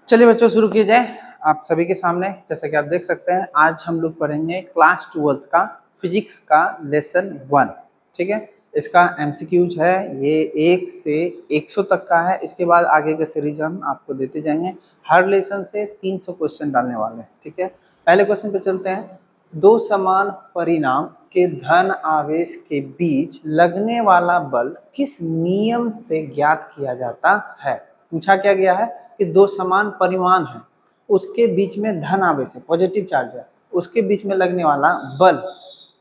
चलिए बच्चों शुरू किया जाए आप सभी के सामने। जैसा कि आप देख सकते हैं आज हम लोग पढ़ेंगे क्लास 12th का फिजिक्स का लेसन 1। ठीक है, इसका एमसीक्यूज है, ये 1 से 100 तक का है। इसके बाद आगे के सीरीज हम आपको देते जाएंगे। हर लेसन से 300 क्वेश्चन डालने वाले हैं। ठीक है, पहले क्वेश्चन पे चलते हैं। दो समान परिणाम के धन आवेश के बीच लगने वाला बल किस नियम से ज्ञात किया जाता है। पूछा क्या गया है कि दो समान परिमाण है, उसके बीच में धन आवेश है, पॉजिटिव चार्ज है, उसके बीच में लगने वाला बल,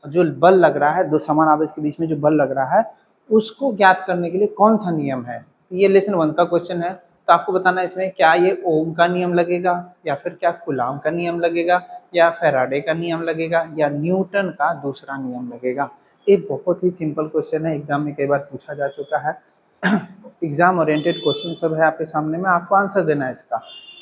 जो बल लग रहा है, दो समान आवेश के बीच में जो बल लग रहा है उसको ज्ञात करने के लिए कौन सा नियम है। ये लेसन 1 का क्वेश्चन है। तो आपको बताना है इसमें क्या ये ओम का नियम लगेगा, या फिर क्या कूलाम का नियम लगेगा, या फैराडे का नियम लगेगा, या न्यूटन का दूसरा नियम लगेगा। ये बहुत ही सिंपल क्वेश्चन है, एग्जाम में कई बार पूछा जा चुका है। एग्जाम ओरिएंटेड क्वेश्चन सब है आपके सामने में, आपको आंसर देना है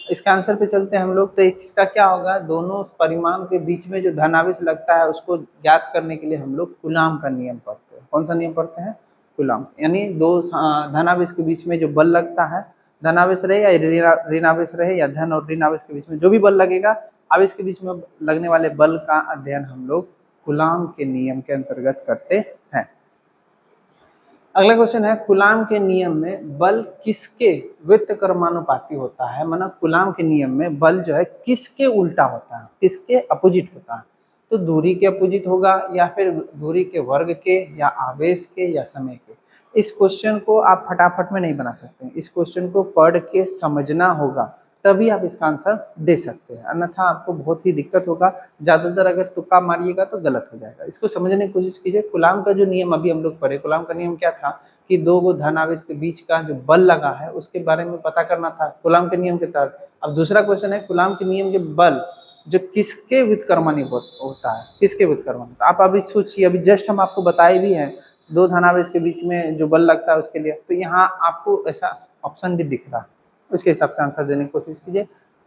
इसका आंसर पे चलते हैं हम लोग। तो इसका क्या होगा, दोनों परिमाण के बीच में जो धनावेश लगता है उसको ज्ञात करने के लिए हम लोग कूलाम का नियम पढ़ते हैं। कौन सा नियम पढ़ते हैं? कूलाम। यानी दो धनावेश के बीच में जो बल लगता है, धनावेश रहे या ऋणावेश रहे, या धन और ऋणावेश के बीच में जो भी बल लगेगा, आवेश के बीच में लगने वाले बल का अध्ययन हम लोग कूलाम के नियम के अंतर्गत करते हैं। अगला क्वेश्चन है, कूलाम के नियम में बल किसके व्युत्क्रमानुपाती होता है। मतलब कूलाम के नियम में बल जो है किसके उल्टा होता है, किसके अपोजिट होता है। तो दूरी के अपोजिट होगा, या फिर दूरी के वर्ग के, या आवेश के, या समय के। इस क्वेश्चन को आप फटाफट में नहीं बना सकते, इस क्वेश्चन को पढ़ के समझना होगा, तभी आप इसका आंसर दे सकते हैं, अन्यथा आपको बहुत ही दिक्कत होगा। ज्यादातर अगर तुक्का मारिएगा तो गलत हो जाएगा। इसको समझने की कोशिश कीजिए। कूलाम का जो नियम अभी हम लोग पढ़े, कूलाम का नियम क्या था कि दो गो धन आवेश के बीच का जो बल लगा है उसके बारे में पता करना था कूलाम के नियम के तहत। अब दूसरा क्वेश्चन है, कूलाम के नियम के बल जो किसके व्युत्क्रमानुपाती होता है, किसके व्युत्क्रमानुपाती। आप अभी सोचिए, अभी जस्ट हम आपको बताए भी हैं दो धनावेश के बीच में जो बल लगता है उसके लिए। तो यहाँ आपको ऐसा ऑप्शन भी दिख रहा है, उसके हिसाब से आंसर देने की कोशिश कीजिए।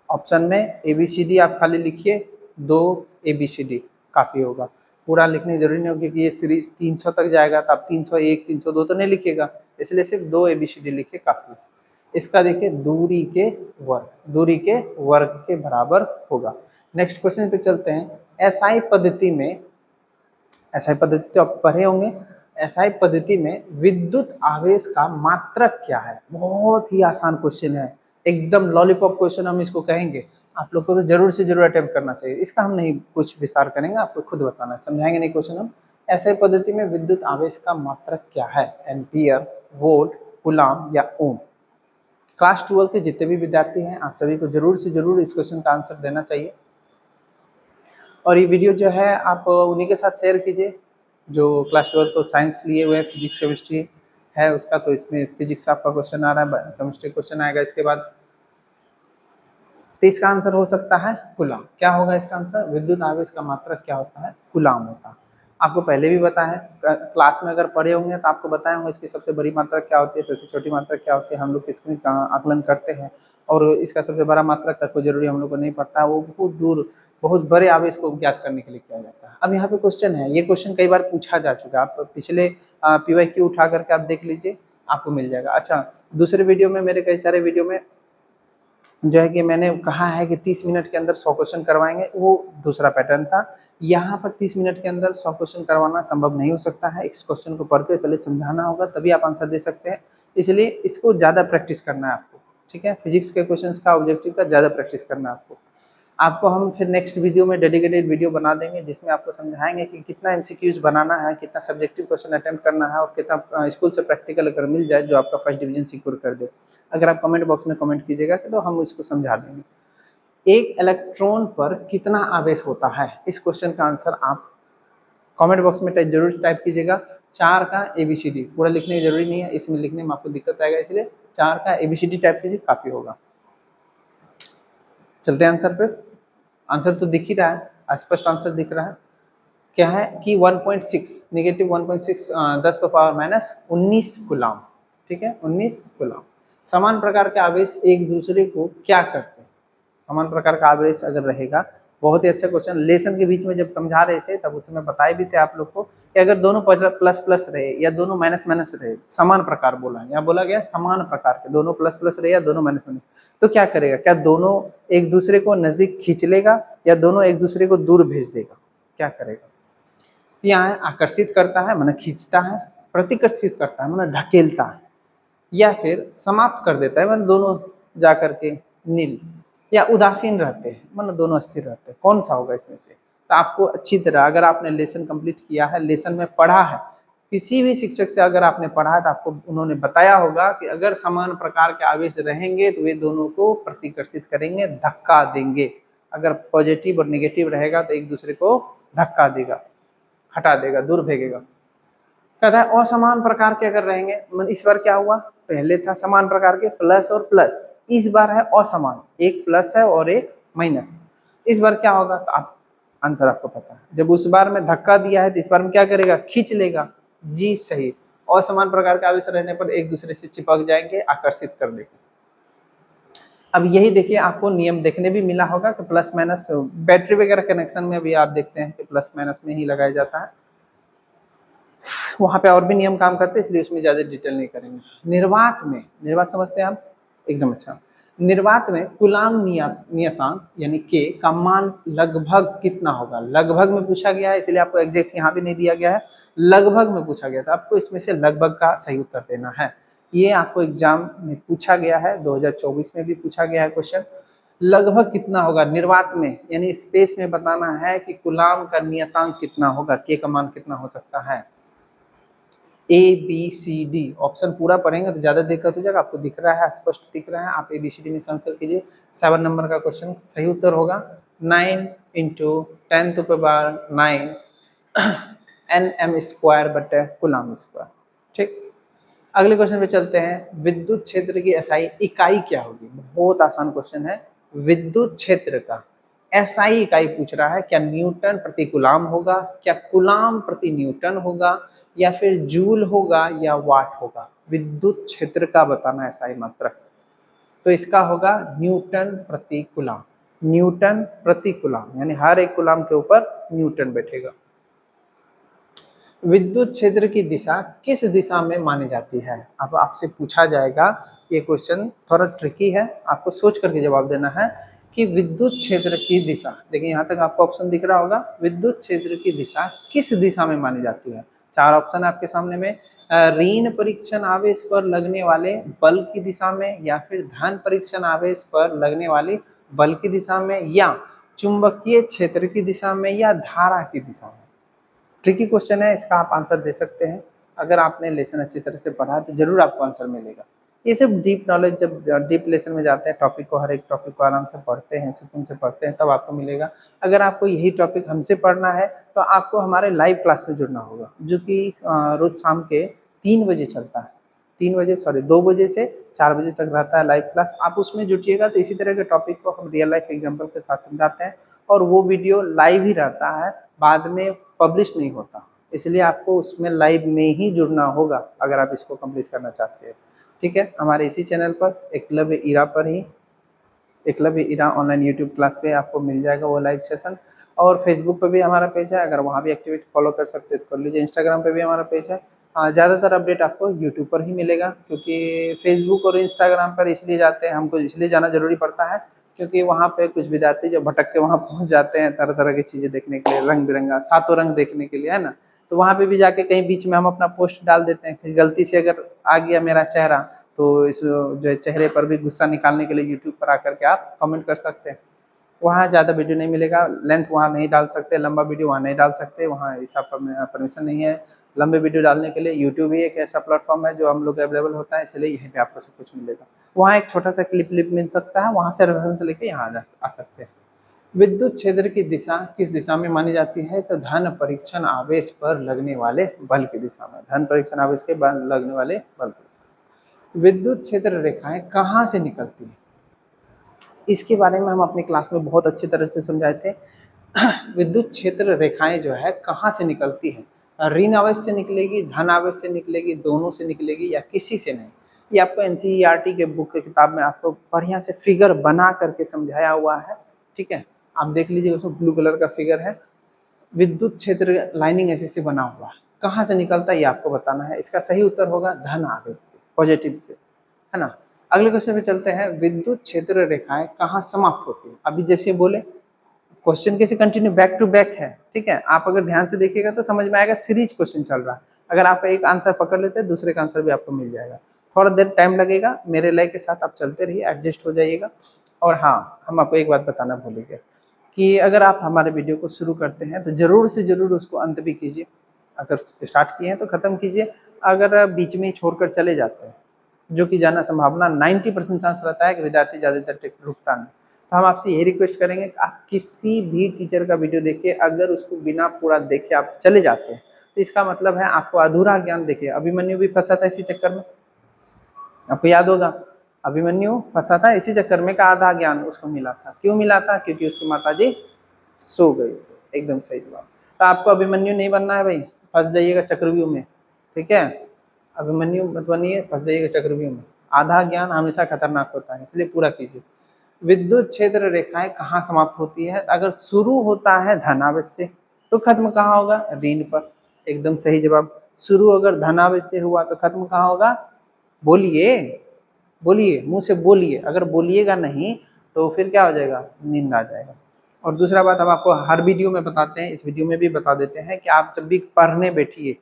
ऑप्शन में ABCD आप खाली लिखिए, 2 ABCD काफ़ी होगा। पूरा लिखने की जरूरी नहीं होगी कि ये सीरीज 300 तक जाएगा तो आप 301 302 तो नहीं लिखिएगा, इसलिए सिर्फ 2 ABCD लिखिए काफ़ी। इसका देखिए दूरी के वर्ग के बराबर होगा। नेक्स्ट क्वेश्चन पे चलते हैं। एसआई पद्धति में, एसआई पद्धति तो आप पढ़े होंगे, एसआई पद्धति में विद्युत आवेश का मात्रक क्या है। बहुत ही आसान क्वेश्चन है, एकदम लॉलीपॉप क्वेश्चन हम इसको कहेंगे। आप लोग को तो जरूर से जरूर अटेम्प्ट करना चाहिए। इसका हम नहीं कुछ विस्तार करेंगे, आपको खुद बताना है, समझाएंगे नहीं क्वेश्चन हम। एसआई पद्धति में विद्युत आवेश का मात्रक क्या है, एम्पियर, वोल्ट, कूलाम या ओम। क्लास 12 के जितने भी विद्यार्थी हैं आप सभी को जरूर से जरूर इस क्वेश्चन का आंसर देना चाहिए। और ये वीडियो जो है आप उन्हीं के साथ शेयर कीजिए जो क्लास 12 को साइंस लिए हुए, फिजिक्स केमिस्ट्री है उसका। तो इसमें फिजिक्स आपका क्वेश्चन आ रहा है, केमिस्ट्री क्वेश्चन आएगा इसके बाद। तो इसका आंसर हो सकता है कूलाम। क्या होगा इसका आंसर? विद्युत आवेश का मात्रक क्या होता है? कूलाम होता है। आपको पहले भी बताया है, क्लास में अगर पढ़े होंगे तो आपको बताया होंगे इसकी सबसे बड़ी मात्रा क्या होती है, सबसे छोटी मात्रा क्या होती है। हम लोग इसमें आकलन करते हैं, और इसका सबसे बड़ा मात्रा का कोई जरूरी हम लोग को नहीं पड़ता, वो बहुत दूर बहुत बड़े आवेश को ज्ञात करने के लिए किया जाता है। अब यहाँ पे क्वेश्चन है, ये क्वेश्चन कई बार पूछा जा चुका है, आप पिछले PYQ उठा करके आप देख लीजिए, आपको मिल जाएगा। अच्छा, दूसरे वीडियो में, मेरे कई सारे वीडियो में जो है कि मैंने कहा है कि 30 मिनट के अंदर 100 क्वेश्चन करवाएंगे, वो दूसरा पैटर्न था। यहाँ पर 30 मिनट के अंदर 100 क्वेश्चन करवाना संभव नहीं हो सकता है। इस क्वेश्चन को पढ़ के पहले समझाना होगा, तभी आप आंसर दे सकते हैं। इसलिए इसको ज़्यादा प्रैक्टिस करना है आपको। ठीक है, फिजिक्स के क्वेश्चन का ऑब्जेक्टिव का ज़्यादा प्रैक्टिस करना है आपको हम फिर नेक्स्ट वीडियो में डेडिकेटेड वीडियो बना देंगे, जिसमें आपको समझाएंगे कि कितना MCQs बनाना है, कितना सब्जेक्टिव क्वेश्चन अटेम्प्ट करना है, और कितना स्कूल से प्रैक्टिकल अगर मिल जाए जो आपका फर्स्ट डिवीजन सिक्योर कर दे। अगर आप कमेंट बॉक्स में कमेंट कीजिएगा तो हम इसको समझा देंगे। एक इलेक्ट्रॉन पर कितना आवेश होता है, इस क्वेश्चन का आंसर आप कमेंट बॉक्स में जरूर टाइप कीजिएगा। 4 का ABCD पूरा लिखने की जरूरी नहीं है, इसमें लिखने में आपको दिक्कत आएगा, इसलिए 4 का ABCD टाइप कीजिए, काफ़ी होगा। चलते हैं आंसर पे। आंसर तो दिख ही रहा है, स्पष्ट आंसर दिख रहा है। क्या है कि 1.6 नेगेटिव 1.6 10⁻⁻19 कूलाम। ठीक है, 19 कूलाम। समान प्रकार के आवेश एक दूसरे को क्या करते हैं? समान प्रकार का आवेश अगर रहेगा बहुत ही अच्छा क्वेश्चन। लेसन के बीच में जब समझा रहे थे तब उसमें बताए भी थे आप लोग को कि अगर दोनों प्लस प्लस रहे या दोनों माइनस माइनस रहे, समान प्रकार बोला है, यहाँ बोला गया समान प्रकार के, दोनों प्लस प्लस रहे या दोनों माइनस माइनस, तो क्या करेगा, क्या दोनों एक दूसरे को नजदीक खींच लेगा या दोनों एक दूसरे को दूर भेज देगा, क्या करेगा। यहाँ आकर्षित करता है माने खींचता है, प्रतिकर्षित करता है माने ढकेलता है, या फिर समाप्त कर देता है माने दोनों जाकर के नील, या उदासीन रहते हैं माने दोनों स्थिर रहते हैं। कौन सा होगा इसमें से। तो आपको अच्छी तरह, अगर आपने लेसन कंप्लीट किया है, लेसन में पढ़ा है, किसी भी शिक्षक से अगर आपने पढ़ा है तो आपको उन्होंने बताया होगा कि अगर समान प्रकार के आवेश रहेंगे तो वे दोनों को प्रतिकर्षित करेंगे, धक्का देंगे। अगर पॉजिटिव और नेगेटिव रहेगा तो एक दूसरे को धक्का देगा, हटा देगा, दूर भेजेगा। कहता है असमान प्रकार के अगर रहेंगे, इस बार क्या हुआ, पहले था समान प्रकार के प्लस और प्लस, इस बार है असमान, एक प्लस है और एक माइनस। इस बार क्या होगा, तो आप आंसर आपको पता है। जब उस बार में धक्का दिया है तो इस बार में क्या करेगा, खींच लेगा। जी सही, असमान प्रकार के आवेश रहने पर एक दूसरे से चिपक जाएंगे, आकर्षित कर देंगे। अब यही देखिए, आपको नियम देखने भी मिला होगा कि प्लस माइनस बैटरी वगैरह कनेक्शन में भी आप देखते हैं कि प्लस माइनस में ही लगाया जाता है। वहां पे और भी नियम काम करते हैं, इसलिए उसमें ज्यादा डिटेल नहीं करेंगे। निर्वात में, निर्वात समझते हैं आप, एकदम अच्छा। निर्वात में कूलाम नियतांक यानी के का मान लगभग कितना होगा। लगभग में पूछा गया है, इसलिए आपको एग्जैक्ट यहाँ भी नहीं दिया गया है, लगभग में पूछा गया था। आपको इसमें से लगभग का सही उत्तर देना है। ये आपको एग्जाम में पूछा गया है, 2024 में भी पूछा गया है क्वेश्चन। लगभग कितना होगा निर्वात में, यानी स्पेस में बताना है कि कूलाम का नियतांक कितना होगा, के का मान कितना हो सकता है। A B C D option पूरा पढ़ेंगे तो ज्यादा दिक्कत हो जाएगा। आपको दिख रहा है, स्पष्ट दिख रहा है, आप ABCD में आंसर कीजिए। 7 नंबर का क्वेश्चन सही उत्तर होगा 9 × 10⁻9 Nm² बटे कूलाम स्क्वायर। ठीक, अगले क्वेश्चन पे चलते हैं। विद्युत क्षेत्र की SI इकाई क्या होगी। बहुत आसान क्वेश्चन है। विद्युत क्षेत्र का SI इकाई पूछ रहा है, क्या न्यूटन प्रति कूलाम होगा, क्या कूलाम प्रति न्यूटन होगा, या फिर जूल होगा, या वाट होगा। विद्युत क्षेत्र का बताना है SI मात्रक, तो इसका होगा न्यूटन प्रति कूलाम। न्यूटन प्रति कूलाम यानी हर एक कूलाम के ऊपर न्यूटन बैठेगा। विद्युत क्षेत्र की दिशा किस दिशा में मानी जाती है। अब आपसे पूछा जाएगा, ये क्वेश्चन थोड़ा ट्रिकी है, आपको सोच करके जवाब देना है कि विद्युत क्षेत्र की दिशा, देखिए यहाँ तक आपको ऑप्शन दिख रहा होगा, विद्युत क्षेत्र की दिशा किस दिशा में मानी जाती है। 4 ऑप्शन आपके सामने में, ऋण परीक्षण आवेश पर लगने वाले बल की दिशा में, या फिर धन परीक्षण आवेश पर लगने वाली बल की दिशा में, या चुंबकीय क्षेत्र की दिशा में, या धारा की दिशा में। ट्रिकी क्वेश्चन है, इसका आप आंसर दे सकते हैं। अगर आपने लेसन अच्छी तरह से पढ़ा तो जरूर आपको आंसर मिलेगा। ये सब डीप नॉलेज, जब डीप लेसन में जाते हैं, टॉपिक को, हर एक टॉपिक को आराम से पढ़ते हैं, सुकून से पढ़ते हैं, तब आपको मिलेगा। अगर आपको यही टॉपिक हमसे पढ़ना है तो आपको हमारे लाइव क्लास में जुड़ना होगा, जो कि रोज शाम के 3 बजे चलता है। 2 बजे से 4 बजे तक रहता है लाइव क्लास। आप उसमें जुटिएगा तो इसी तरह के टॉपिक को हम रियल लाइफ एग्जाम्पल के साथ समझाते हैं, और वो वीडियो लाइव ही रहता है, बाद में पब्लिश नहीं होता। इसलिए आपको उसमें लाइव में ही जुड़ना होगा अगर आप इसको कंप्लीट करना चाहते हैं। ठीक है, हमारे इसी चैनल पर एकलव्य ईरा पर ही, Eklavya era online YouTube class पे आपको मिल जाएगा वो लाइव सेशन। और फेसबुक पे भी हमारा पेज है, अगर वहाँ भी एक्टिविटी फॉलो कर सकते हैं तो कर लीजिए। इंस्टाग्राम पे भी हमारा पेज है। ज़्यादातर अपडेट आपको यूट्यूब पर ही मिलेगा, क्योंकि फेसबुक और इंस्टाग्राम पर इसलिए जाते हैं, हमको इसलिए जाना जरूरी पड़ता है क्योंकि वहाँ पे कुछ विद्यार्थी जो भटक के वहाँ पहुँच जाते हैं तरह तरह की चीज़ें देखने के लिए, रंग बिरंगा 7 रंग देखने के लिए, है ना। तो वहाँ पे भी जाके कहीं बीच में हम अपना पोस्ट डाल देते हैं, फिर गलती से अगर आ गया मेरा चेहरा तो इस जो है चेहरे पर भी गुस्सा निकालने के लिए यूट्यूब पर आकर के आप कमेंट कर सकते हैं। वहाँ ज़्यादा वीडियो नहीं मिलेगा, लेंथ वहाँ नहीं डाल सकते, लंबा वीडियो वहाँ नहीं डाल सकते, वहाँ ऐसा परमिशन नहीं है लंबे वीडियो डालने के लिए। यूट्यूब ही एक ऐसा प्लेटफॉर्म है जो हम लोग अवेलेबल होता है, इसलिए यहीं पे आपको सब कुछ मिलेगा। वहाँ एक छोटा सा क्लिप मिल सकता है, वहाँ से रेफरेंस लेके यहाँ आ सकते हैं। विद्युत क्षेत्र की दिशा किस दिशा में मानी जाती है, तो धन परीक्षण आवेश पर लगने वाले बल की दिशा में। धन परीक्षण आवेश के लगने वाले बल की दिशा। विद्युत क्षेत्र रेखाएं कहाँ से निकलती है, इसके बारे में हम अपनी क्लास में बहुत अच्छी तरह से समझाए थे। विद्युत क्षेत्र रेखाएं जो है कहाँ से निकलती है, ऋण आवेश से निकलेगी, धन आवेश से निकलेगी, दोनों से निकलेगी, या किसी से नहीं। ये आपको NCERT के बुक के किताब में आपको बढ़िया से फिगर बना करके समझाया हुआ है। ठीक है, आप देख लीजिए, उसमें ब्लू कलर का फिगर है, विद्युत क्षेत्र लाइनिंग ऐसे बना हुआ है, कहाँ से निकलता है ये आपको बताना है। इसका सही उत्तर होगा धन आवेश से, पॉजिटिव से, है ना। अगले क्वेश्चन पे चलते हैं, विद्युत क्षेत्र रेखाएं कहाँ समाप्त होती है। अभी जैसे बोले क्वेश्चन कैसे कंटिन्यू बैक टू बैक है, ठीक है। आप अगर ध्यान से देखिएगा तो समझ में आएगा, सीरीज क्वेश्चन चल रहा है। अगर आपका एक आंसर पकड़ लेते हैं, दूसरे का आंसर भी आपको मिल जाएगा। थोड़ा देर टाइम लगेगा, मेरे लय के साथ आप चलते रहिए, एडजस्ट हो जाइएगा। और हाँ, हम आपको एक बात बताना भूल गए कि अगर आप हमारे वीडियो को शुरू करते हैं तो जरूर से जरूर उसको अंत भी कीजिए। अगर स्टार्ट किए हैं तो खत्म कीजिए। अगर बीच में ही छोड़कर चले जाते हैं, जो कि जाना संभावना 90% चांस रहता है कि विद्यार्थी ज़्यादातर रुकता नहीं। तो हम आपसे यही रिक्वेस्ट करेंगे कि आप किसी भी टीचर का वीडियो देखिए, अगर उसको बिना पूरा देखे आप चले जाते हैं तो इसका मतलब है आपको अधूरा ज्ञान। देखिए अभिमन्यु भी फंसा था इसी चक्कर में, आपको याद होगा, अभिमन्यु फंसा था इसी चक्कर में का आधा ज्ञान उसको मिला था। क्यों मिला था? क्योंकि उसकी माताजी सो गई। एकदम सही जवाब। तो आपको अभिमन्यु नहीं बनना है भाई, फंस जाइएगा चक्रव्यूह में, ठीक है। अभिमन्यु मत बनिए, फंस जाइएगा चक्रव्यूह में। आधा ज्ञान हमेशा खतरनाक होता है, इसलिए पूरा कीजिए। विद्युत क्षेत्र रेखाएं कहाँ समाप्त होती है? अगर शुरू होता है धनावेश से तो खत्म कहाँ होगा? ऋण पर। एकदम सही जवाब। शुरू अगर धनावेश से हुआ तो खत्म कहाँ होगा? बोलिए बोलिए, मुंह से बोलिए। अगर बोलिएगा नहीं तो फिर क्या हो जाएगा? नींद आ जाएगा। और दूसरा बात हम आपको हर वीडियो में बताते हैं, इस वीडियो में भी बता देते हैं कि आप जब भी पढ़ने बैठिए,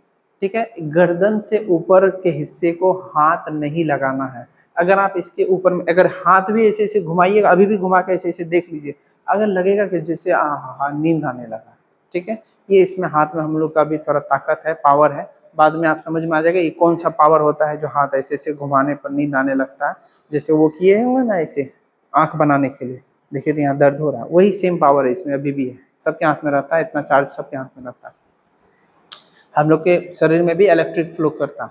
ठीक है, गर्दन से ऊपर के हिस्से को हाथ नहीं लगाना है। अगर आप इसके ऊपर में अगर हाथ भी ऐसे ऐसे घुमाइएगा, अभी भी घुमा के ऐसे ऐसे देख लीजिए, अगर लगेगा कि जैसे नींद आने लगा, ठीक है, ये इसमें हाथ में हम लोग का भी थोड़ा ताकत है, पावर है। बाद में आप समझ में आ जाएगा ये कौन सा पावर होता है जो हाथ ऐसे ऐसे घुमाने पर नींद आने लगता है। जैसे वो किए हुए ना ऐसे आंख बनाने के लिए, देखिए तो यहाँ दर्द हो रहा है, वही सेम पावर है इसमें अभी भी है। सबके हाथ में रहता है, इतना चार्ज सबके हाथ में रहता है। हम लोग के शरीर में भी इलेक्ट्रिक फ्लो करता है,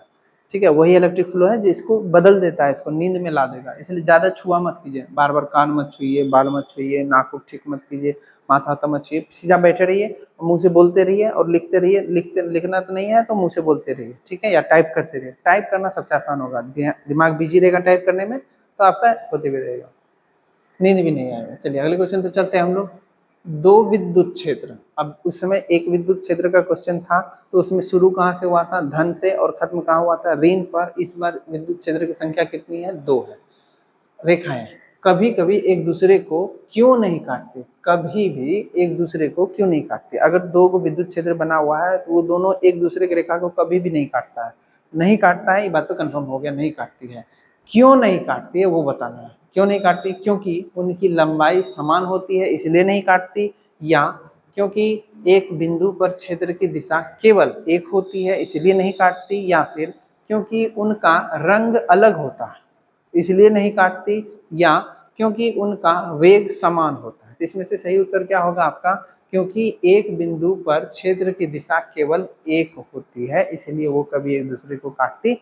ठीक है, वही इलेक्ट्रिक फ्लो है जिसको बदल देता है, इसको नींद में ला देगा। इसलिए ज़्यादा छुआ मत कीजिए, बार बार कान मत छुइए, बाल मत छुइए, नाक को ठीक मत कीजिए, माथा वाथा मत छुइए। सीधा बैठे रहिए, मुंह से बोलते रहिए और लिखते रहिए। लिखना तो नहीं है तो मुंह से बोलते रहिए, ठीक है, या टाइप करते रहिए। टाइप करना सबसे आसान होगा, दिमाग बिजी रहेगा टाइप करने में तो आपका होते भी रहेगा, नींद भी नहीं आएगा। चलिए अगले क्वेश्चन पे चलते हैं हम लोग। दो विद्युत क्षेत्र, अब उस समय एक विद्युत क्षेत्र का क्वेश्चन था तो उसमें शुरू कहाँ से हुआ था? धन से, और खत्म कहाँ हुआ था? ऋण पर। इस बार विद्युत क्षेत्र की संख्या कितनी है? 2 है। रेखाएं कभी कभी एक दूसरे को क्यों नहीं काटती? कभी भी एक दूसरे को क्यों नहीं काटती? अगर दो को विद्युत क्षेत्र बना हुआ है तो वो दोनों एक दूसरे की रेखा को कभी भी नहीं काटता है। नहीं काटता है, ये बात तो कंफर्म हो गया, नहीं काटती है। क्यों नहीं काटती है वो बताना है। क्यों नहीं काटती? क्योंकि उनकी लंबाई समान होती है इसलिए नहीं काटती, या क्योंकि एक बिंदु पर क्षेत्र की दिशा केवल एक होती है इसलिए नहीं काटती, या फिर क्योंकि उनका रंग अलग होता है इसलिए नहीं काटती, या क्योंकि उनका वेग समान होता है। इसमें से सही उत्तर क्या होगा आपका? क्योंकि एक बिंदु पर क्षेत्र की दिशा केवल एक होती है इसलिए वो कभी एक दूसरे को काटती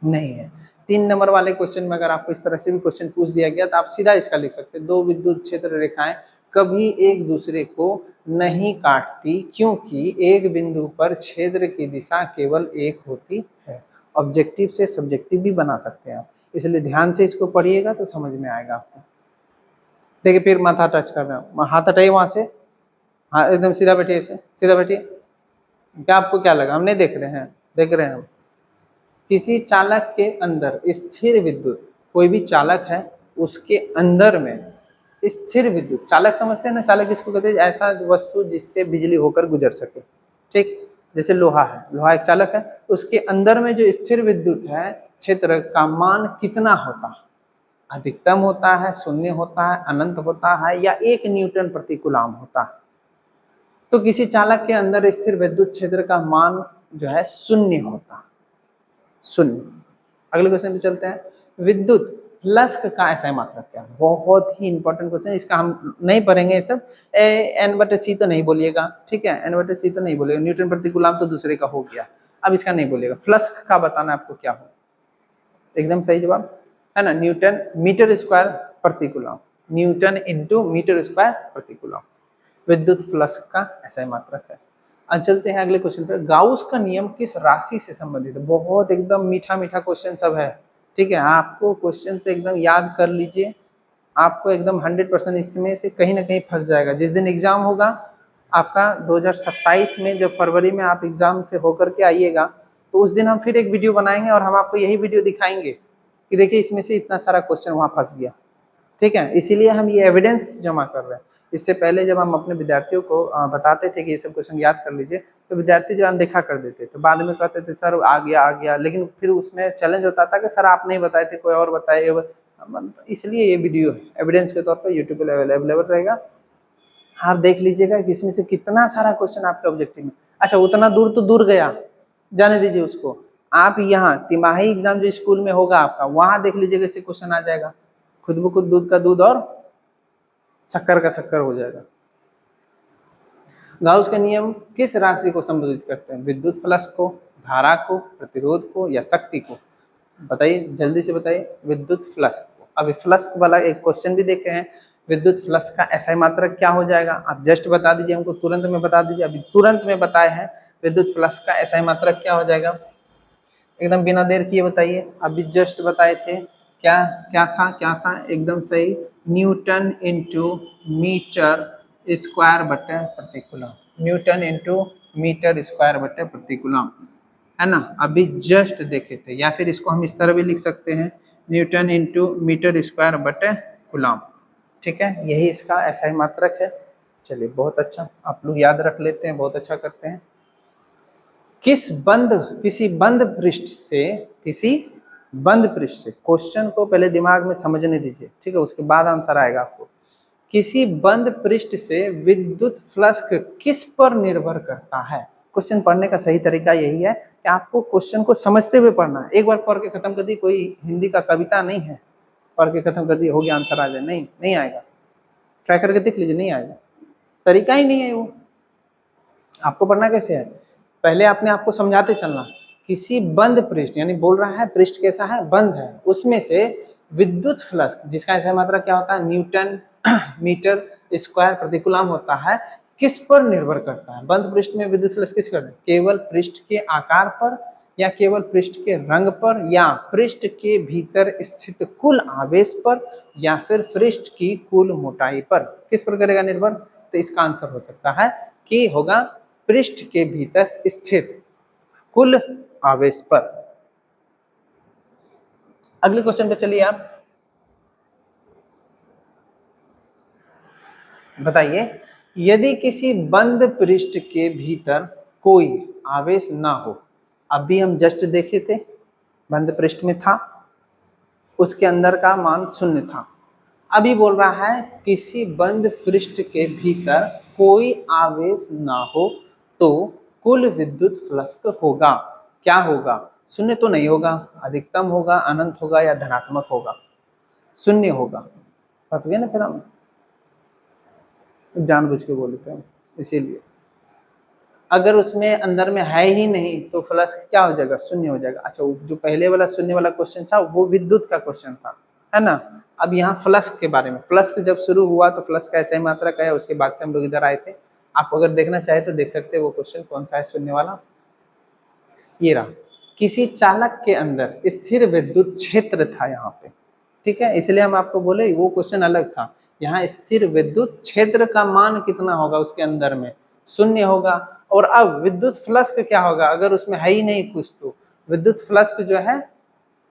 नहीं है। 3 नंबर वाले क्वेश्चन में अगर आपको इस तरह से भी क्वेश्चन पूछ दिया गया तो आप सीधा इसका लिख सकते हैं, दो विद्युत क्षेत्र रेखाएं कभी एक दूसरे को नहीं काटती क्योंकि एक बिंदु पर क्षेत्र की दिशा केवल एक होती है। ऑब्जेक्टिव से सब्जेक्टिव भी बना सकते हैं आप, इसलिए ध्यान से इसको पढ़िएगा तो समझ में आएगा आपको। देखिए फिर माथा टच कर रहा हूँ, हाथ हटाइए वहां से, हाँ एकदम सीधा बैठिए, ऐसे सीधा बैठिए। क्या आपको क्या लगा? हम नहीं देख रहे हैं, देख रहे हैं हम। किसी चालक के अंदर स्थिर विद्युत, कोई भी चालक है उसके अंदर में स्थिर विद्युत, चालक समझते हैं ना, चालक इसको कहते हैं ऐसा वस्तु जिससे बिजली होकर गुजर सके, ठीक। जैसे लोहा है, लोहा एक चालक है, उसके अंदर में जो स्थिर विद्युत है क्षेत्र का मान कितना होता है? अधिकतम होता है, शून्य होता है, अनंत होता है, या 1 न्यूटन प्रति कूलम होता है? तो किसी चालक के अंदर स्थिर विद्युत क्षेत्र का मान जो है शून्य होता है, शून्य। अगले क्वेश्चन पे चलते हैं, विद्युत फ्लक्स का ऐसा मात्रक क्या है? बहुत ही इंपॉर्टेंट क्वेश्चन, इसका हम नहीं पढ़ेंगे ये सब। N/C तो नहीं बोलिएगा, ठीक है, N/C तो नहीं बोलिएगा, न्यूटन प्रति कूलम तो दूसरे का हो गया, अब इसका नहीं बोलिएगा। फ्लक्स का बताना आपको क्या हो, एकदम सही जवाब है ना, न्यूटन मीटर स्क्वायर प्रति coulomb, newton into metre square प्रति कूलम विद्युत फ्लक्स का ऐसा मात्रक है। अब चलते हैं अगले क्वेश्चन पे, गाउस का नियम किस राशि से संबंधित है? बहुत एकदम मीठा मीठा क्वेश्चन सब है, ठीक है, आपको क्वेश्चन तो एकदम याद कर लीजिए, आपको एकदम 100% इसमें से कहीं ना कहीं फंस जाएगा। जिस दिन एग्जाम होगा आपका 2027 में, जब फरवरी में आप एग्जाम से होकर के आइएगा, तो उस दिन हम फिर एक वीडियो बनाएंगे और हम आपको यही वीडियो दिखाएंगे कि देखिए इसमें से इतना सारा क्वेश्चन वहाँ फंस गया। ठीक है, इसीलिए हम ये एविडेंस जमा कर रहे हैं। इससे पहले जब हम अपने विद्यार्थियों को बताते थे कि ये सब क्वेश्चन याद कर लीजिए, तो विद्यार्थी जो अनदेखा कर देते थे, बाद में कहते थे सर आ गया, लेकिन फिर उसमें चैलेंज होता था कि सर आप नहीं बताए थे, कोई और बताए। इसलिए ये वीडियो एविडेंस के तौर पर यूट्यूब पर अवेलेबल रहेगा, आप देख लीजिएगा कि इसमें से कितना सारा क्वेश्चन आपके ऑब्जेक्टिव में। अच्छा, उतना दूर तो दूर गया, जाने दीजिए उसको। आप यहाँ तिमाही एग्जाम जो स्कूल में होगा आपका, वहां देख लीजिएगा इससे क्वेश्चन आ जाएगा। खुद ब खुद दूध का दूध और शक्कर का शक्कर हो जाएगा। गाउस का नियम किस राशि को संबोधित करते हैं? विद्युत फ्लक्स को, धारा को, प्रतिरोध को, या शक्ति को? बताइए, जल्दी से बताइए। विद्युत फ्लक्स को। अभी फ्लक्स वाला एक क्वेश्चन भी देखे हैं, विद्युत फ्लक्स का एसआई मात्रक क्या हो जाएगा? आप जस्ट बता दीजिए, हमको तुरंत में बता दीजिए। अभी तुरंत में बताए हैं विद्युत फ्लक्स का एसआई मात्रक क्या हो जाएगा, एकदम बिना देर किए बताइए। अभी जस्ट बताए थे, क्या था एकदम सही, न्यूटन इंटू मीटर स्क्वायर बटे प्रति coulomb. Newton into metre square बटे प्रति कूलम, है ना। अभी जस्ट देखे थे, या फिर इसको हम इस तरह भी लिख सकते हैं, न्यूटन इंटू मीटर स्क्वायर बटे कूलम। ठीक है, यही इसका एसआई मात्रक है। चलिए, बहुत अच्छा, आप लोग याद रख लेते हैं, बहुत अच्छा करते हैं। किसी बंद पृष्ठ से, क्वेश्चन को पहले दिमाग में समझने दीजिए, ठीक है, उसके बाद आंसर आएगा आपको। किसी बंद पृष्ठ से विद्युत फ्लक्स किस पर निर्भर करता है? क्वेश्चन पढ़ने का सही तरीका यही है कि आपको क्वेश्चन को समझते हुए पढ़ना है। एक बार पढ़ के खत्म कर दी, कोई हिंदी का कविता नहीं है, पढ़ के खत्म कर दी हो गया आंसर आ जाए, नहीं आएगा। ट्राई करके देख लीजिए, नहीं आएगा, तरीका ही नहीं है वो। आपको पढ़ना कैसे है, पहले अपने आप को समझाते चलना। किसी बंद पृष्ठ, यानी बोल रहा है पृष्ठ कैसा है, बंद है, उसमें से विद्युत फ्लक्स, जिसका ऐसा मात्रा क्या होता है, न्यूटन मीटर स्क्वायर प्रति कूलम होता है, किस पर निर्भर करता है? बंद पृष्ठ में विद्युत फ्लक्स किस पर? केवल पृष्ठ के आकार पर, या केवल पृष्ठ के रंग पर, या पृष्ठ के भीतर स्थित कुल आवेश पर, या फिर पृष्ठ की कुल मोटाई पर? किस पर करेगा निर्भर? तो इसका आंसर हो सकता है कि होगा पृष्ठ के भीतर स्थित कुल आवेश पर। अगले क्वेश्चन पे चलिए, आप बताइए, यदि किसी बंद पृष्ठ के भीतर कोई आवेश ना हो, अभी हम जस्ट देखे थे बंद पृष्ठ में था, उसके अंदर का मान 0 था। अभी बोल रहा है किसी बंद पृष्ठ के भीतर कोई आवेश ना हो तो कुल विद्युत फ्लक्स होगा, क्या होगा? 0 तो नहीं होगा, अधिकतम होगा, अनंत होगा, या धनात्मक होगा? 0 होगा। फंस गए ना फिर हम, जानबूझ के बोले थे, इसीलिए। अगर उसमें अंदर में है ही नहीं तो फ्लक्स क्या हो जाएगा, 0 हो जाएगा। अच्छा, जो पहले वाला 0 वाला क्वेश्चन था वो विद्युत का क्वेश्चन था, है ना। अब यहाँ फ्लक्स के बारे में, फ्लक्स जब शुरू हुआ तो फ्लक्स का ऐसा मात्रा का है, उसके बाद से हम लोग इधर आए थे। आप अगर देखना चाहे तो देख सकते हैं वो क्वेश्चन कौन सा है, 0 वाला, ये रहा। किसी चालक के अंदर स्थिर विद्युत क्षेत्र था यहाँ पे, ठीक है, इसलिए हम आपको बोले वो क्वेश्चन अलग था। यहाँ स्थिर विद्युत क्षेत्र का मान कितना होगा उसके अंदर में, 0 होगा। और अब विद्युत फ्लक्स क्या होगा, अगर उसमें है ही नहीं कुछ, तो विद्युत फ्लक्स जो है,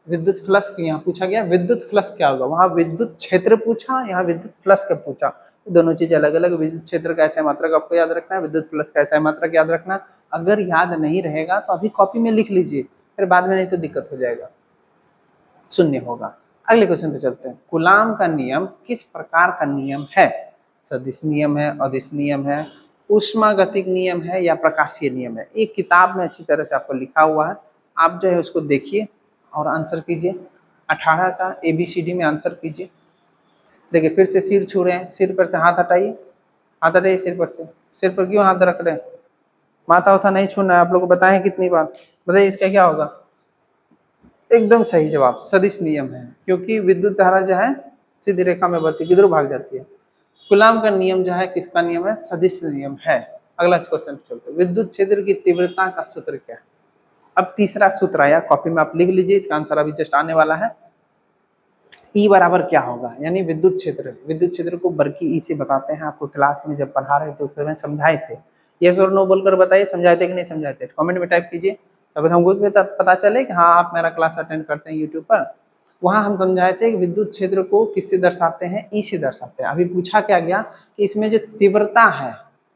विद्युत फ्लक्स यहाँ पूछा गया, विद्युत फ्लक्स क्या होगा, वहां विद्युत क्षेत्र पूछा, यहाँ विद्युत फ्लक्स का पूछा, दोनों चीज अलग अलग। विद्युत क्षेत्र का ऐसा मात्रक आपको याद रखना है, विद्युत फ्लक्स का ऐसा मात्रक याद रखना। अगर याद नहीं रहेगा तो अभी कॉपी में लिख लीजिए, फिर बाद में नहीं तो दिक्कत हो जाएगा, 0 होगा। अगले क्वेश्चन पे चलते हैं। कूलाम का नियम किस प्रकार का नियम है? सदिश नियम है, अदिश नियम है, ऊष्मागतिक नियम है, या प्रकाशीय नियम है? एक किताब में अच्छी तरह से आपको लिखा हुआ है, आप जो है उसको देखिए और आंसर कीजिए। 18 का ABCD में आंसर कीजिए। देखिए, फिर से सिर छू रहे हैं, सिर पर से हाथ हटाइए, हाथ हटाइए सिर पर से। सिर पर क्यों हाथ रख रहे हैं? माथा उथा नहीं छूना है, आप लोग को बताएं कितनी बार। बताइए इसका क्या होगा? एकदम सही जवाब, सदिश नियम है, क्योंकि विद्युत धारा जो है सीधी रेखा में बढ़ती, किधर भाग जाती है। कूलाम का नियम जो है किसका नियम है? सदिश नियम है। अगला क्वेश्चन चलते हैं। विद्युत क्षेत्र की तीव्रता का सूत्र क्या है? अब तीसरा सूत्र आया, कॉपी में आप लिख लीजिए, इसका आंसर अभी जस्ट आने वाला है। ई बराबर क्या होगा, यानी विद्युत क्षेत्र को बर्की ई से बताते हैं। आपको क्लास में जब पढ़ा रहे थे उस समय समझाए थे। यस और नो बोलकर बताइए, समझाए थे कि नहीं समझाए थे, कमेंट में टाइप कीजिए, तब हमको पता चले कि हाँ आप मेरा क्लास अटेंड करते हैं यूट्यूब पर। वहाँ हम समझाए थे कि विद्युत क्षेत्र को किससे दर्शाते हैं, ई से दर्शाते हैं। अभी पूछा क्या गया कि इसमें जो तीव्रता है,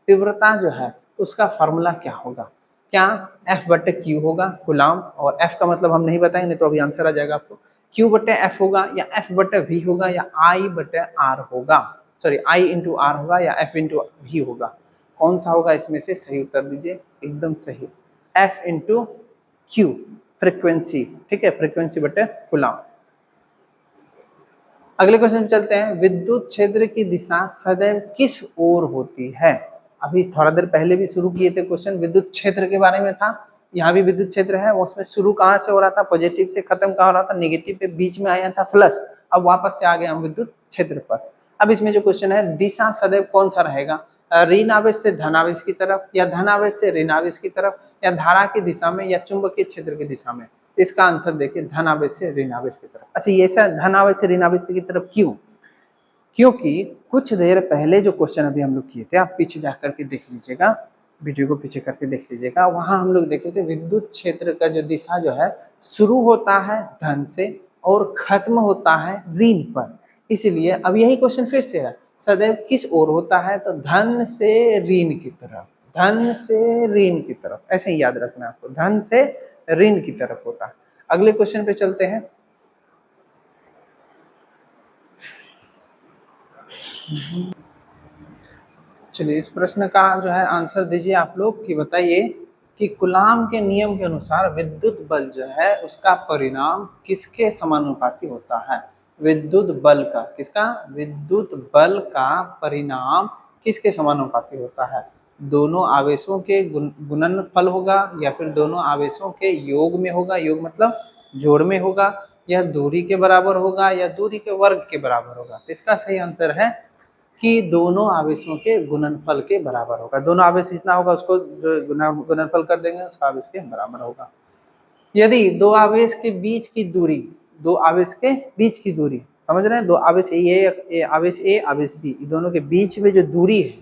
तीव्रता जो है उसका फॉर्मूला क्या होगा, क्या F/Q होगा कूलाम, और F का मतलब हम नहीं बताएंगे तो अभी आंसर आ जाएगा आपको। Q/F होगा या F/V होगा या I/R होगा, सॉरी I/R होगा या F/V होगा, कौन सा होगा इसमें से, सही उत्तर दीजिए, एकदम सही F/Q, फ्रीक्वेंसी, ठीक है, फ्रीक्वेंसी बटे कूलाम। अगले क्वेश्चन पे चलते हैं, विद्युत क्षेत्र की दिशा सदैव किस ओर होती है। अभी थोड़ा देर पहले भी शुरू किए थे क्वेश्चन, विद्युत क्षेत्र के बारे में था, यहाँ भी विद्युत क्षेत्र है, उसमें शुरू कहाँ से हो रहा था, पॉजिटिव से खत्म कहाँ हो रहा था, नेगेटिव पे बीच में आया था प्लस, अब वापस से आ गए हम विद्युत क्षेत्र पर। अब इसमें जो क्वेश्चन है, दिशा सदैव कौन सा रहेगा, ऋण आवेश से धन आवेश की तरफ, या धन आवेश से ऋण आवेश की तरफ, या धारा की दिशा में, या चुंबकीय क्षेत्र की दिशा में। इसका आंसर देखिए धन आवेश से ऋण आवेश की तरफ। अच्छा ये धन आवेश से ऋण आवेश की तरफ क्यों, क्योंकि कुछ देर पहले जो क्वेश्चन अभी हम लोग किए थे, आप पीछे जाकर के देख लीजिएगा, वीडियो को पीछे करके देख लीजिएगा, वहां हम लोग देखे थे विद्युत क्षेत्र का जो दिशा जो है शुरू होता है धन से और खत्म होता है ऋण पर। इसलिए अब यही क्वेश्चन फिर से है, सदैव किस ओर होता है, तो धन से ऋण की तरफ, धन से ऋण की तरफ, ऐसे ही याद रखना आपको, धन से ऋण की तरफ होता है। अगले क्वेश्चन पे चलते हैं, चलिए इस प्रश्न का जो है आंसर दीजिए आप लोग, कि बताइए कि कूलाम के नियम के अनुसार विद्युत बल जो है उसका परिणाम किसके समानुपाती होता है। विद्युत बल का, किसका, विद्युत बल का परिणाम किसके समानुपाती होता है, दोनों आवेशों के गुणनफल होगा, या फिर दोनों आवेशों के योग में होगा, योग मतलब जोड़ में होगा, या दूरी के बराबर होगा, या दूरी के वर्ग के बराबर होगा। तो इसका सही आंसर है कि दोनों आवेशों के गुणनफल के बराबर होगा, दोनों आवेश जितना होगा उसको गुणनफल कर देंगे, उसका आवेश के बराबर होगा। यदि दो आवेश के बीच की दूरी, दो आवेश के बीच की दूरी, समझ रहे हैं, दो आवेश आवेश ए आवेश बी, दोनों के बीच में जो दूरी है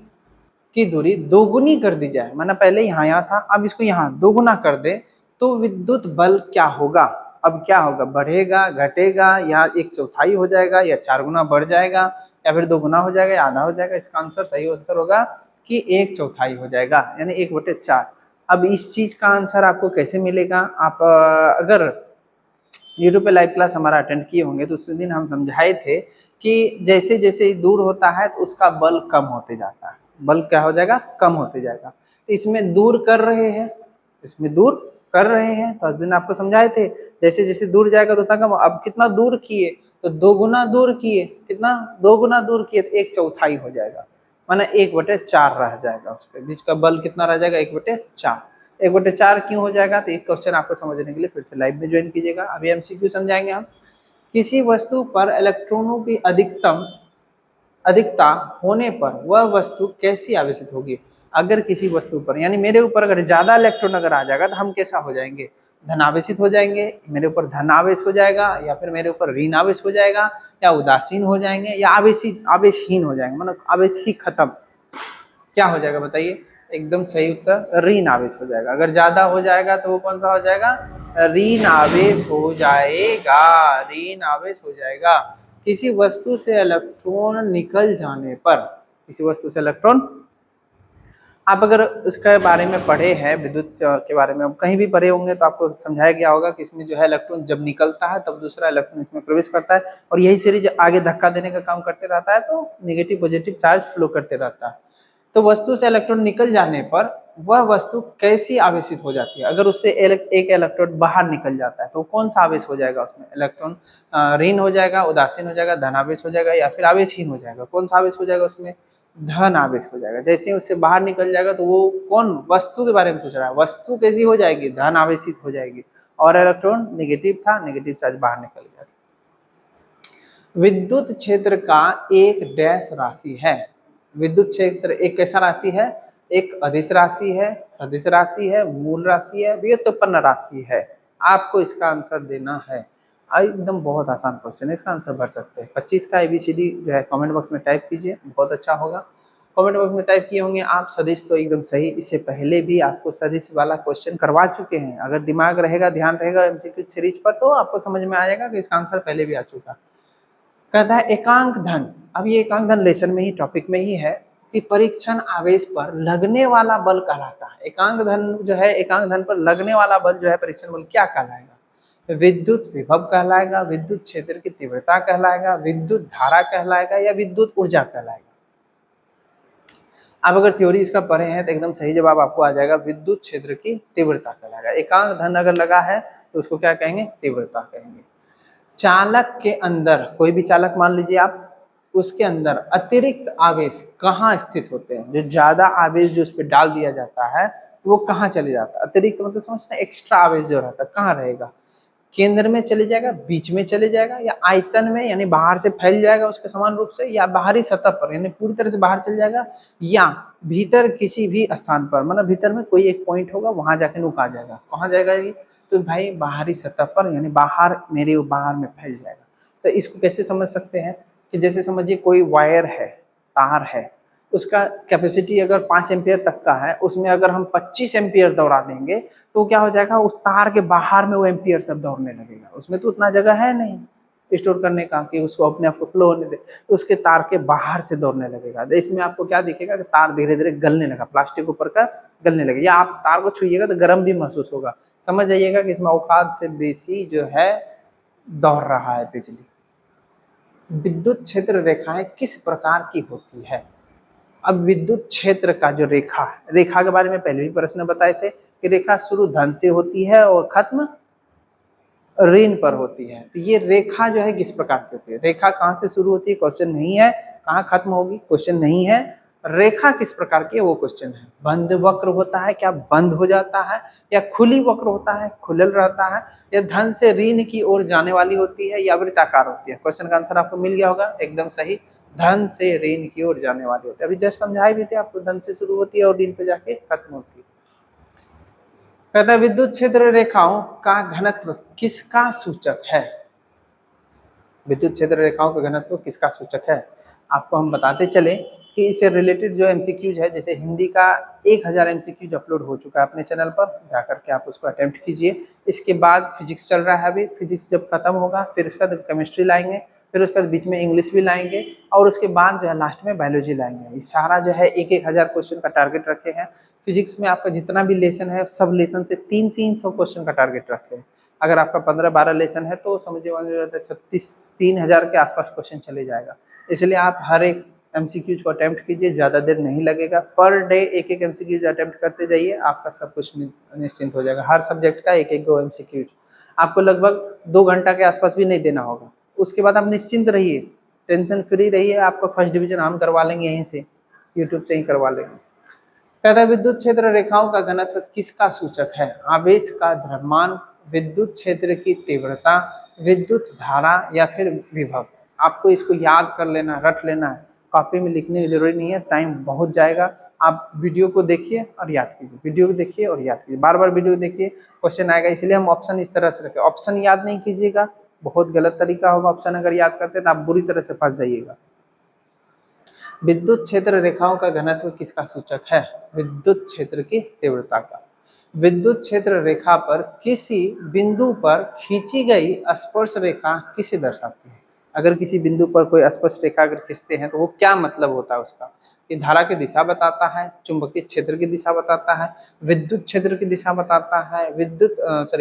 की दूरी दोगुनी कर दी जाए, माना पहले यहाँ था, अब इसको यहाँ दोगुना कर दे, तो विद्युत बल क्या होगा, अब क्या होगा, बढ़ेगा, घटेगा, या 1/4 हो जाएगा, या 4 गुना बढ़ जाएगा, या फिर 2 गुना हो जाएगा, या आधा हो जाएगा। इसका आंसर सही उत्तर होगा कि 1/4 हो जाएगा, यानी 1/4। अब इस चीज का आंसर आपको कैसे मिलेगा, आप अगर यूट्यूब पे लाइव क्लास हमारा अटेंड किए होंगे तो उस दिन हम समझाए थे कि जैसे जैसे दूर होता है तो उसका बल कम होते जाता है, बल क्या हो जाएगा, कम होते जाएगा। तो इसमें दूर कर रहे हैं, इसमें दूर कर रहे हैं, तो उस दिन आपको समझाए थे जैसे जैसे दूर जाएगा तो उतना कम। अब कितना दूर किए, तो 2 गुना दूर किए, कितना, 2 गुना दूर किए तो 1/4 हो जाएगा, माना 1/4 रह जाएगा, उसके बीच का बल कितना रह जाएगा, 1/4। 1/4 क्यों हो जाएगा, तो एक क्वेश्चन आपको समझने के लिए फिर से लाइव में ज्वाइन कीजिएगा। अभी एमसीक्यू समझाएंगे हम। किसी वस्तु पर इलेक्ट्रॉनों की अधिकता होने पर वह वस्तु कैसी आवेशित होगी। अगर किसी वस्तु पर, यानी मेरे ऊपर अगर ज्यादा इलेक्ट्रॉन अगर आ जाएगा तो हम कैसा हो जाएंगे, धनावेशित हो जाएंगे, मेरे ऊपर धनावेश हो जाएगा, या फिर मेरे ऊपर ऋण आवेश हो जाएगा, या उदासीन हो जाएंगे, या आवेशहीन हो जाएंगे, मतलब आवेश ही खत्म, क्या हो जाएगा बताइए, एकदम सही उत्तर ऋण आवेश हो जाएगा। अगर ज्यादा हो जाएगा तो वो कौन सा हो जाएगा, ऋण आवेश हो जाएगा, ऋण आवेश हो जाएगा। किसी वस्तु से इलेक्ट्रॉन निकल जाने पर, किसी वस्तु से इलेक्ट्रॉन, आप अगर उसके बारे में पढ़े हैं, विद्युत के बारे में कहीं भी पढ़े होंगे तो आपको समझाया गया होगा कि इसमें जो है इलेक्ट्रॉन जब निकलता है तब दूसरा इलेक्ट्रॉन इसमें प्रवेश करता है, और यही सीरीज आगे धक्का देने का काम करते रहता है, तो नेगेटिव पॉजिटिव चार्ज फ्लो करते रहता है। तो वस्तु से इलेक्ट्रॉन निकल जाने पर वह वस्तु कैसी आवेशित हो जाती है। अगर उससे एक इलेक्ट्रॉन बाहर निकल जाता है तो कौन सा आवेश हो जाएगा, उसमें इलेक्ट्रॉन ऋण हो जाएगा, उदासीन हो जाएगा, धनावेश हो जाएगा, या फिर आवेशहीन हो जाएगा। कौन सा आवेश हो जाएगा, उसमें धन आवेश हो जाएगा। जैसे ही उससे बाहर निकल जाएगा तो वो कौन, वस्तु के बारे में पूछ रहा है, वस्तु कैसी हो जाएगी, धन आवेशित हो जाएगी, और इलेक्ट्रॉन नेगेटिव था, नेगेटिव चार्ज बाहर निकल गया। विद्युत क्षेत्र का एक डैश राशि है। विद्युत क्षेत्र एक कैसा राशि है, एक अदिश राशि है, सदिश राशि है, मूल राशि है, व्युत्पन्न राशि है। आपको इसका आंसर देना है। एकदम बहुत आसान क्वेश्चन है, इसका आंसर भर सकते हैं। 25 का ABCD जो है कमेंट बॉक्स में टाइप कीजिए, बहुत अच्छा होगा। कमेंट बॉक्स में टाइप किए होंगे आप सदिश तो एकदम सही, इससे पहले भी आपको सदिश वाला क्वेश्चन करवा चुके हैं। अगर दिमाग रहेगा, ध्यान रहेगा MCQ सीरीज पर तो आपको समझ में आएगा कि इसका आंसर पहले भी आ चुका। कहता है एकांक धन, अब ये एकांक धन लेसन में ही, टॉपिक में ही है कि परीक्षण आवेश पर लगने वाला बल कहलाता है। एकांक धन जो है, एकांक धन पर लगने वाला बल जो है परीक्षण बल क्या कहलाएगा? विद्युत विभव कहलाएगा, विद्युत क्षेत्र की तीव्रता कहलाएगा, विद्युत धारा कहलाएगा, या विद्युत ऊर्जा कहलाएगा? आप अगर थ्योरी इसका पढ़े हैं तो एकदम सही जवाब आपको आ जाएगा, विद्युत क्षेत्र की तीव्रता कहलाएगा। एकांक धन अगर लगा है तो उसको क्या कहेंगे? तीव्रता कहेंगे। चालक के अंदर, कोई भी चालक मान लीजिए आप, उसके अंदर अतिरिक्त आवेश कहाँ स्थित होते हैं? जो ज्यादा आवेश जो उस पर डाल दिया जाता है वो कहाँ चले जाता है? अतिरिक्त मतलब समझना, एक्स्ट्रा आवेश जो रहता है कहाँ रहेगा? केंद्र में चले जाएगा, बीच में चले जाएगा, या आयतन में यानी बाहर से फैल जाएगा उसके समान रूप से, या बाहरी सतह पर यानी पूरी तरह से बाहर चले जाएगा, या भीतर किसी भी स्थान पर, मतलब भीतर में कोई एक पॉइंट होगा वहां जाके रुक आ जाएगा। कहाँ जाएगा ये? तो भाई बाहरी सतह पर, यानी बाहर, मेरे बाहर में फैल जाएगा। तो इसको कैसे समझ सकते हैं कि जैसे समझिए कोई वायर है, तार है, उसका कैपेसिटी अगर 5 एम्पियर तक का है, उसमें अगर हम 25 एम्पियर दौड़ा देंगे तो क्या हो जाएगा? उस तार के बाहर में वो एम्पियर सब दौड़ने लगेगा। उसमें तो उतना जगह है नहीं स्टोर करने का कि उसको अपने आप को फ्लो होने दे, तो उसके तार के बाहर से दौड़ने लगेगा। तो इसमें आपको क्या दिखेगा कि तार धीरे धीरे गलने लगा, प्लास्टिक ऊपर का गलने लगेगा, या आप तार को छुइएगा तो गर्म भी महसूस होगा। समझ जाइएगा कि इसमें औकात से बेसी जो है दौड़ रहा है बिजली। विद्युत क्षेत्र रेखाएं किस प्रकार की होती है? अब विद्युत क्षेत्र का जो रेखा है, रेखा के बारे में पहले भी प्रश्न बताए थे कि रेखा शुरू धन से होती है और खत्म ऋण पर होती है। तो ये रेखा जो है किस प्रकार की होती है? रेखा कहाँ से शुरू होती है? क्वेश्चन नहीं है। कहाँ खत्म होगी? क्वेश्चन नहीं है। रेखा किस प्रकार की है वो क्वेश्चन है। बंद वक्र होता है, क्या बंद हो जाता है, या खुली वक्र होता है, खुलल रहता है, या धन से ऋण की ओर जाने वाली होती है, या वृत्ताकार होती है? क्वेश्चन का आंसर आपको मिल गया होगा, एकदम सही, धन से ऋण की ओर जाने वाली होती है। अभी जस्ट समझाए भी थे आपको, धन से शुरू होती है और ऋण पे जाके खत्म होती है। कहता है विद्युत क्षेत्र रेखाओं का घनत्व किसका सूचक है? विद्युत क्षेत्र रेखाओं का घनत्व किसका सूचक है? आपको हम बताते चले कि इससे रिलेटेड जो MCQज है, जैसे हिंदी का 1000 MCQज अपलोड हो चुका है अपने चैनल पर, जाकर के आप उसको अटेम्प्ट कीजिए। इसके बाद फिजिक्स चल रहा है, अभी फिजिक्स जब खत्म होगा फिर उसके बाद केमिस्ट्री लाएंगे, फिर उसके बाद बीच में इंग्लिश भी लाएंगे, और उसके बाद जो है लास्ट में बायोलॉजी लाएंगे। ये सारा जो है 1000 क्वेश्चन का टारगेट रखे हैं। फिजिक्स में आपका जितना भी लेसन है सब लेसन से 300 क्वेश्चन का टारगेट रखे हैं। अगर आपका 15-12 लेसन है तो समझिए 3000 के आसपास क्वेश्चन चले जाएगा। इसलिए आप हर एक MCQज को अटेम्प्ट कीजिए, ज़्यादा देर नहीं लगेगा। पर डे एक MCQज अटेम्प्ट करते जाइए, आपका सब कुछ निश्चिंत हो जाएगा। हर सब्जेक्ट का एक गो MCQज आपको लगभग 2 घंटा के आसपास भी नहीं देना होगा। उसके बाद आप निश्चिंत रहिए, टेंशन फ्री रहिए, आपका फर्स्ट डिवीजन हम करवा लेंगे, यहीं से यूट्यूब से ही करवा लेंगे। कहता है विद्युत क्षेत्र रेखाओं का घनत्व किसका सूचक है? आवेश का द्रव्यमान, विद्युत क्षेत्र की तीव्रता, विद्युत धारा, या फिर विभव? आपको इसको याद कर लेना, रट लेना है, कॉपी में लिखने की जरूरी नहीं है, टाइम बहुत जाएगा। आप वीडियो को देखिए और याद कीजिए, वीडियो को देखिए और याद कीजिए, बार बार वीडियो देखिए, क्वेश्चन आएगा। इसलिए हम ऑप्शन इस तरह से रखें, ऑप्शन याद नहीं कीजिएगा, बहुत गलत तरीका होगा। ऑप्शन अगर याद करते तो आप बुरी तरह से फंस जाइएगा। विद्युत क्षेत्र रेखाओं का घनत्व किसका सूचक है? विद्युत क्षेत्र की तीव्रता का। विद्युत क्षेत्र रेखा पर किसी बिंदु पर खींची गई स्पर्श रेखा किसे दर्शाती है? अगर किसी बिंदु पर कोई स्पर्श रेखा अगर खींचते हैं तो वो क्या मतलब होता है उसका? ये धारा की दिशा बताता है, चुंबकीय क्षेत्र की दिशा बताता है, विद्युत क्षेत्र की दिशा बताता है,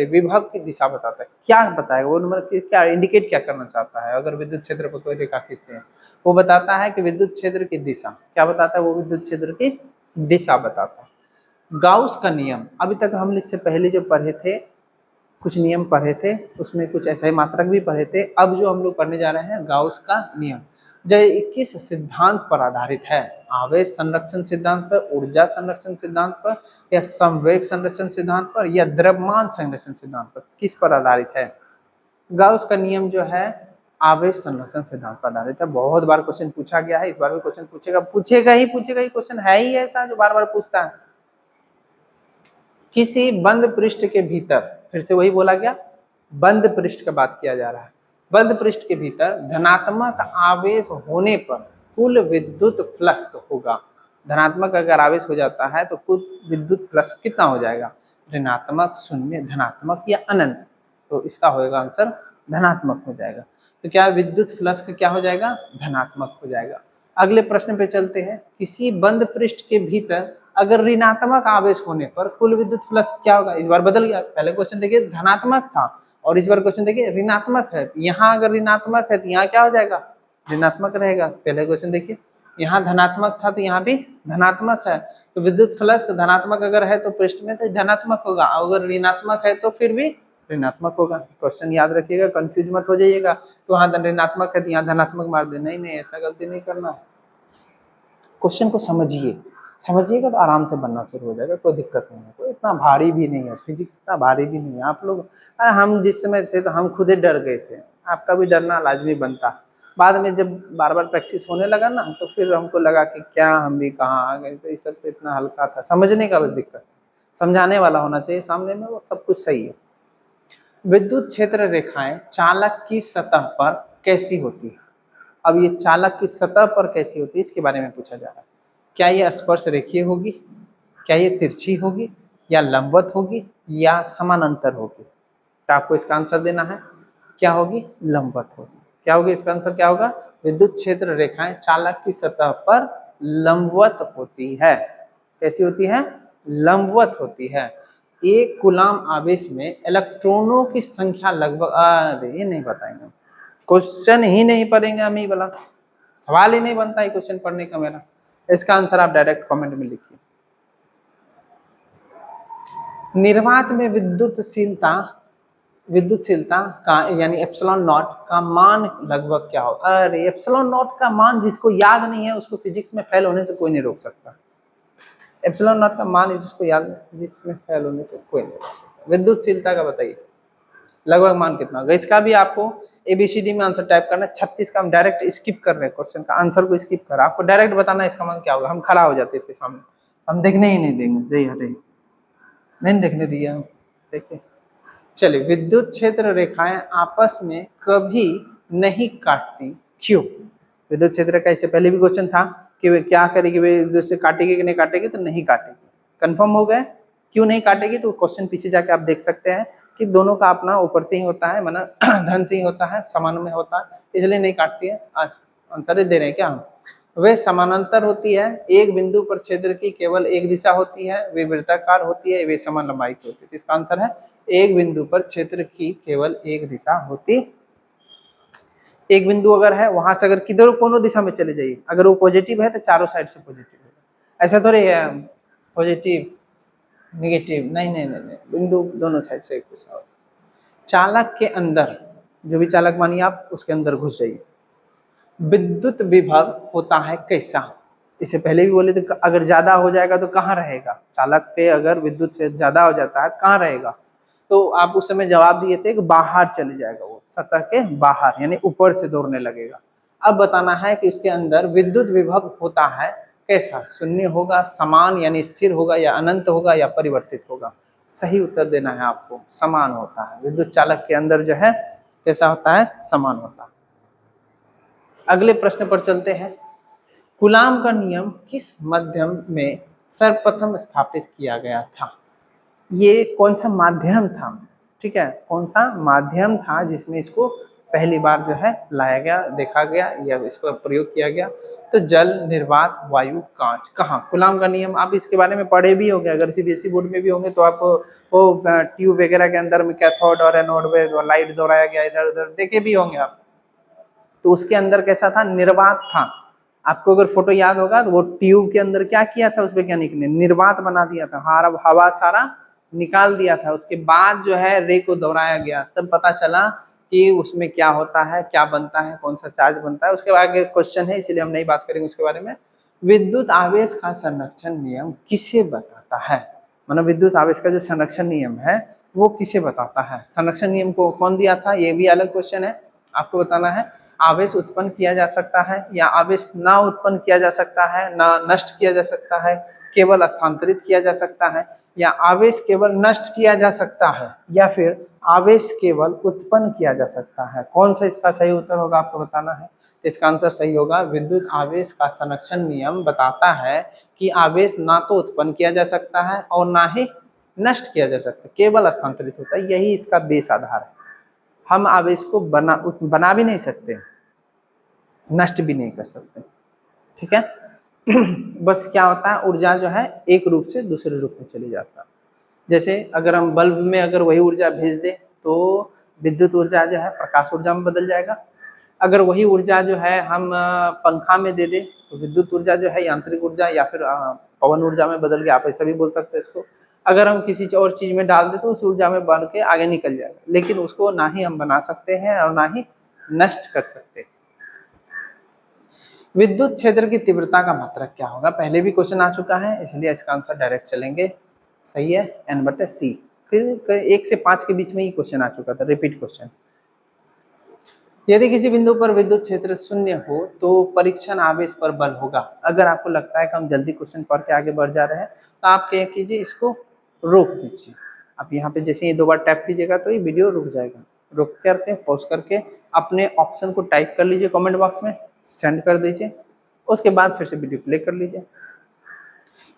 विभव की दिशा बताता है। क्या बताएगा वो? नंबर क्या इंडिकेट क्या करना चाहता है? अगर विद्युत क्षेत्र पर कोई रेखा खींचते हैं वो बताता है कि विद्युत क्षेत्र की दिशा क्या बताता है? वो विद्युत क्षेत्र की दिशा बताता है। गाउस का नियम, अभी तक हम इससे पहले जो पढ़े थे, कुछ नियम पढ़े थे, उसमें कुछ ऐसा ही मात्रक भी पढ़े थे। अब जो हम लोग पढ़ने जा रहे हैं गाउस का नियम, जो 21 सिद्धांत पर आधारित है। आवेश संरक्षण सिद्धांत पर, ऊर्जा संरक्षण सिद्धांत पर, या संवेग संरक्षण सिद्धांत पर, या द्रव्यमान संरक्षण सिद्धांत पर? किस पर आधारित है? गाउस का नियम जो है आवेश संरक्षण सिद्धांत पर आधारित है। बहुत बार क्वेश्चन पूछा गया है, इस बार भी क्वेश्चन पूछेगा ही क्वेश्चन है ही ऐसा जो बार बार पूछता है। किसी बंद पृष्ठ के भीतर, फिर से वही बोला गया, बंद पृष्ठ का बात किया जा रहा है। बंद पृष्ठ के भीतर धनात्मक आवेश होने पर कुल विद्युत फ्लक्स होगा। धनात्मक अगर आवेश हो जाता है तो कुल विद्युत फ्लक्स कितना हो जाएगा? ऋणात्मक, शून्य, धनात्मक या अनंत। तो इसका होगा आंसर धनात्मक हो जाएगा। तो क्या विद्युत फ्लक्स क्या हो जाएगा? धनात्मक हो जाएगा। अगले प्रश्न पे चलते हैं। किसी बंद पृष्ठ के भीतर अगर ऋणात्मक आवेश होने पर कुल विद्युत फ्लक्स क्या होगा? इस बार बदल गया। पहले क्वेश्चन देखिए धनात्मक था और इस बार क्वेश्चन देखिए ऋणात्मक है। यहाँ अगर ऋणात्मक है तो यहाँ क्या हो जाएगा? ऋणात्मक रहेगा। पहले क्वेश्चन देखिए, यहाँ धनात्मक था तो यहाँ भी धनात्मक है। तो विद्युत फ्लक्स धनात्मक अगर है तो पृष्ठ में तो धनात्मक होगा, अगर ऋणात्मक है तो फिर भी ऋणात्मक होगा। क्वेश्चन याद रखिएगा, कंफ्यूज मत हो जाइएगा। तो वहाँ ऋणात्मक है तो यहाँ धनात्मक मार दे। नहीं, ऐसा गलती नहीं करना। क्वेश्चन को समझिएगा तो आराम से बनना शुरू हो जाएगा, कोई दिक्कत नहीं है। कोई इतना भारी भी नहीं है, फिजिक्स इतना भारी भी नहीं है। आप लोग, हम जिस समय थे तो हम खुद ही डर गए थे। आपका भी डरना लाजमी बनता। बाद में जब बार बार प्रैक्टिस होने लगा ना तो फिर हमको लगा कि क्या हम भी कहाँ आ गए। तो इस सब पे इतना हल्का था, समझने का बस दिक्कत, समझाने वाला होना चाहिए सामने में, वो सब कुछ सही है। विद्युत क्षेत्र रेखाएं चालक की सतह पर कैसी होती है? अब ये चालक की सतह पर कैसी होती है इसके बारे में पूछा जा रहा है। क्या ये स्पर्श रेखीय होगी, क्या ये तिरछी होगी, या लंबवत होगी, या समानांतर होगी? तो आपको इसका आंसर देना है। क्या होगी? लंबवत होगी। क्या होगी? इसका आंसर क्या होगा? विद्युत क्षेत्र रेखाएं चालक की सतह पर लंबवत होती है। कैसी होती है? लंबवत होती है। एक कूलाम आवेश में इलेक्ट्रॉनों की संख्या लगभग, अरे ये नहीं बताएंगे, क्वेश्चन ही नहीं पढ़ेंगे हम, ही बोला सवाल ही नहीं बनता है क्वेश्चन पढ़ने का मेरा। इसका आंसर आप डायरेक्ट कमेंट में लिखिए। निर्वात में विद्युतशीलता का यानी एप्सिलॉन नॉट का मान लगभग क्या हो? अरे एप्सिलॉन नॉट का मान जिसको याद नहीं है उसको फिजिक्स में फेल होने से कोई नहीं रोक सकता। एप्सिलॉन नॉट का मान जिसको याद है फिजिक्स में फेल होने से कोई नहीं रोक सकता। विद्युतशीलता का बताइए लगभग मान कितना होगा? इसका भी आपको ABCD में आंसर टाइप करना है। 36 का हम डायरेक्ट स्किप कर रहे हैं, क्वेश्चन का आंसर को स्किप कर, आपको डायरेक्ट बताना है इसका मान क्या होगा। हम खड़ा हो जाते इसके सामने, हम देखने ही नहीं देंगे। नहीं देखने दिया हम, देखिए। चलिए, विद्युत क्षेत्र रेखाएं आपस में कभी नहीं काटती, क्यों? विद्युत क्षेत्र का इससे पहले भी क्वेश्चन था कि वे क्या करेगी, वे एक दूसरे काटेगी कि नहीं काटेगी? तो नहीं काटेगी। कंफर्म हो गए क्यों नहीं काटेगी? तो क्वेश्चन पीछे जाके आप देख सकते हैं कि दोनों का अपना ऊपर से ही होता है, माना धन से ही होता है, समान में होता है, इसलिए नहीं काटती है। आंसर दे रहे हैं क्या हम? वे समानांतर होती है, एक बिंदु पर क्षेत्र की केवल एक दिशा होती है, वे वृत्ताकार होती है, वे समान लंबाई की होती है। इसका आंसर है एक बिंदु पर क्षेत्र की केवल एक दिशा होती। एक बिंदु अगर है वहां से अगर किधर कोनो दिशा में चले जाइए, अगर वो पॉजिटिव है तो चारों साइड से पॉजिटिव है। ऐसा थोड़ी है पॉजिटिव नेगेटिव, नहीं, बिंदु दोनों साइड से एक दिशा हो। चालक के अंदर, जो भी चालक मानिए आप, उसके अंदर घुस जाइए। विद्युत विभव होता है कैसा? इससे पहले भी बोले थे अगर ज्यादा हो जाएगा तो कहाँ रहेगा? चालक पे अगर विद्युत से ज्यादा हो जाता है कहाँ रहेगा? तो आप उस समय जवाब दिए थे कि बाहर चले जाएगा, वो सतह के बाहर, यानी ऊपर से दौड़ने लगेगा। अब बताना है कि इसके अंदर विद्युत विभव होता है कैसा? शून्य होगा, समान यानी स्थिर होगा, या अनंत होगा, या परिवर्तित होगा? सही उत्तर देना है आपको, समान होता है। विद्युत चालक के अंदर जो है कैसा होता है? समान होता है। अगले प्रश्न पर चलते हैं। कूलाम का नियम किस माध्यम में सर्वप्रथम स्थापित किया गया था? ये कौन सा माध्यम था? ठीक है, कौन सा माध्यम था जिसमें इसको पहली बार जो है लाया गया, देखा गया, या इसको प्रयोग किया गया? तो जल, निर्वात, वायु, कांच। कहाँ? कूलाम का नियम आप इसके बारे में पढ़े भी होंगे, अगर CBSE बोर्ड में भी होंगे तो आप वो ट्यूब वगैरह के अंदर में कैथोड और एनोड में लाइट दौड़ाया गया, इधर उधर देखे भी होंगे आप। तो उसके अंदर कैसा था? निर्वात था। आपको अगर फोटो याद होगा तो वो ट्यूब के अंदर क्या किया था उस वैज्ञानिक ने? निर्वात बना दिया था, हवा सारा निकाल दिया था। उसके बाद जो है रे को दोहराया गया, तब पता चला कि उसमें क्या होता है, क्या बनता है, कौन सा चार्ज बनता है। उसके बाद क्वेश्चन है, इसीलिए हम नहीं बात करेंगे उसके बारे में। विद्युत आवेश का संरक्षण नियम किसे बताता है? मतलब विद्युत आवेश का जो संरक्षण नियम है वो किसे बताता है? संरक्षण नियम को कौन दिया था? ये भी अलग क्वेश्चन है, आपको बताना है। आवेश उत्पन्न किया जा सकता है, या आवेश ना उत्पन्न किया जा सकता है, ना नष्ट किया जा सकता है, केवल स्थानांतरित किया जा सकता है, या आवेश केवल नष्ट किया जा सकता है, या फिर आवेश केवल उत्पन्न किया जा सकता है? कौन सा इसका सही उत्तर होगा आपको बताना है। तो इसका आंसर सही होगा, विद्युत आवेश का संरक्षण नियम बताता है कि आवेश ना तो उत्पन्न किया जा सकता है और ना ही नष्ट किया जा सकता है, केवल स्थानांतरित होता है। यही इसका बेस आधार है। हम आवेश को बना भी नहीं सकते, नष्ट भी नहीं कर सकते, ठीक है। बस क्या होता है, ऊर्जा जो है एक रूप से दूसरे रूप में चली जाता है। जैसे अगर हम बल्ब में अगर वही ऊर्जा भेज दें तो विद्युत ऊर्जा जो है प्रकाश ऊर्जा में बदल जाएगा। अगर वही ऊर्जा जो है हम पंखा में दे दें तो विद्युत ऊर्जा जो है यांत्रिक ऊर्जा या फिर पवन ऊर्जा में बदल गया, आप ऐसा भी बोल सकते हैं इसको। अगर हम किसी और चीज में डाल दें तो उस ऊर्जा में बन के आगे निकल जाएगा, लेकिन उसको ना ही हम बना सकते हैं और ना ही नष्ट कर सकते। विद्युत क्षेत्र की तीव्रता का मात्रक क्या होगा, पहले भी क्वेश्चन आ चुका है, इसलिए इसका आंसर डायरेक्ट चलेंगे। सही है, N/C। फिर 1 से 5 के बीच में ही क्वेश्चन आ चुका था, रिपीट क्वेश्चन। यदि किसी बिंदु पर विद्युत क्षेत्र शून्य हो तो परीक्षण आवेश पर बल होगा। अगर आपको लगता है कि हम जल्दी क्वेश्चन पढ़ के आगे बढ़ जा रहे हैं तो आप क्या कीजिए, इसको रोक दीजिए। आप यहाँ पे जैसे ही 2 बार टैप कीजिएगा तो ये वीडियो रुक जाएगा। रुक करके पॉज करके अपने ऑप्शन को टाइप कर लीजिए कमेंट बॉक्स में, सेंड कर दीजिए, उसके बाद फिर से वीडियो प्ले कर लीजिए।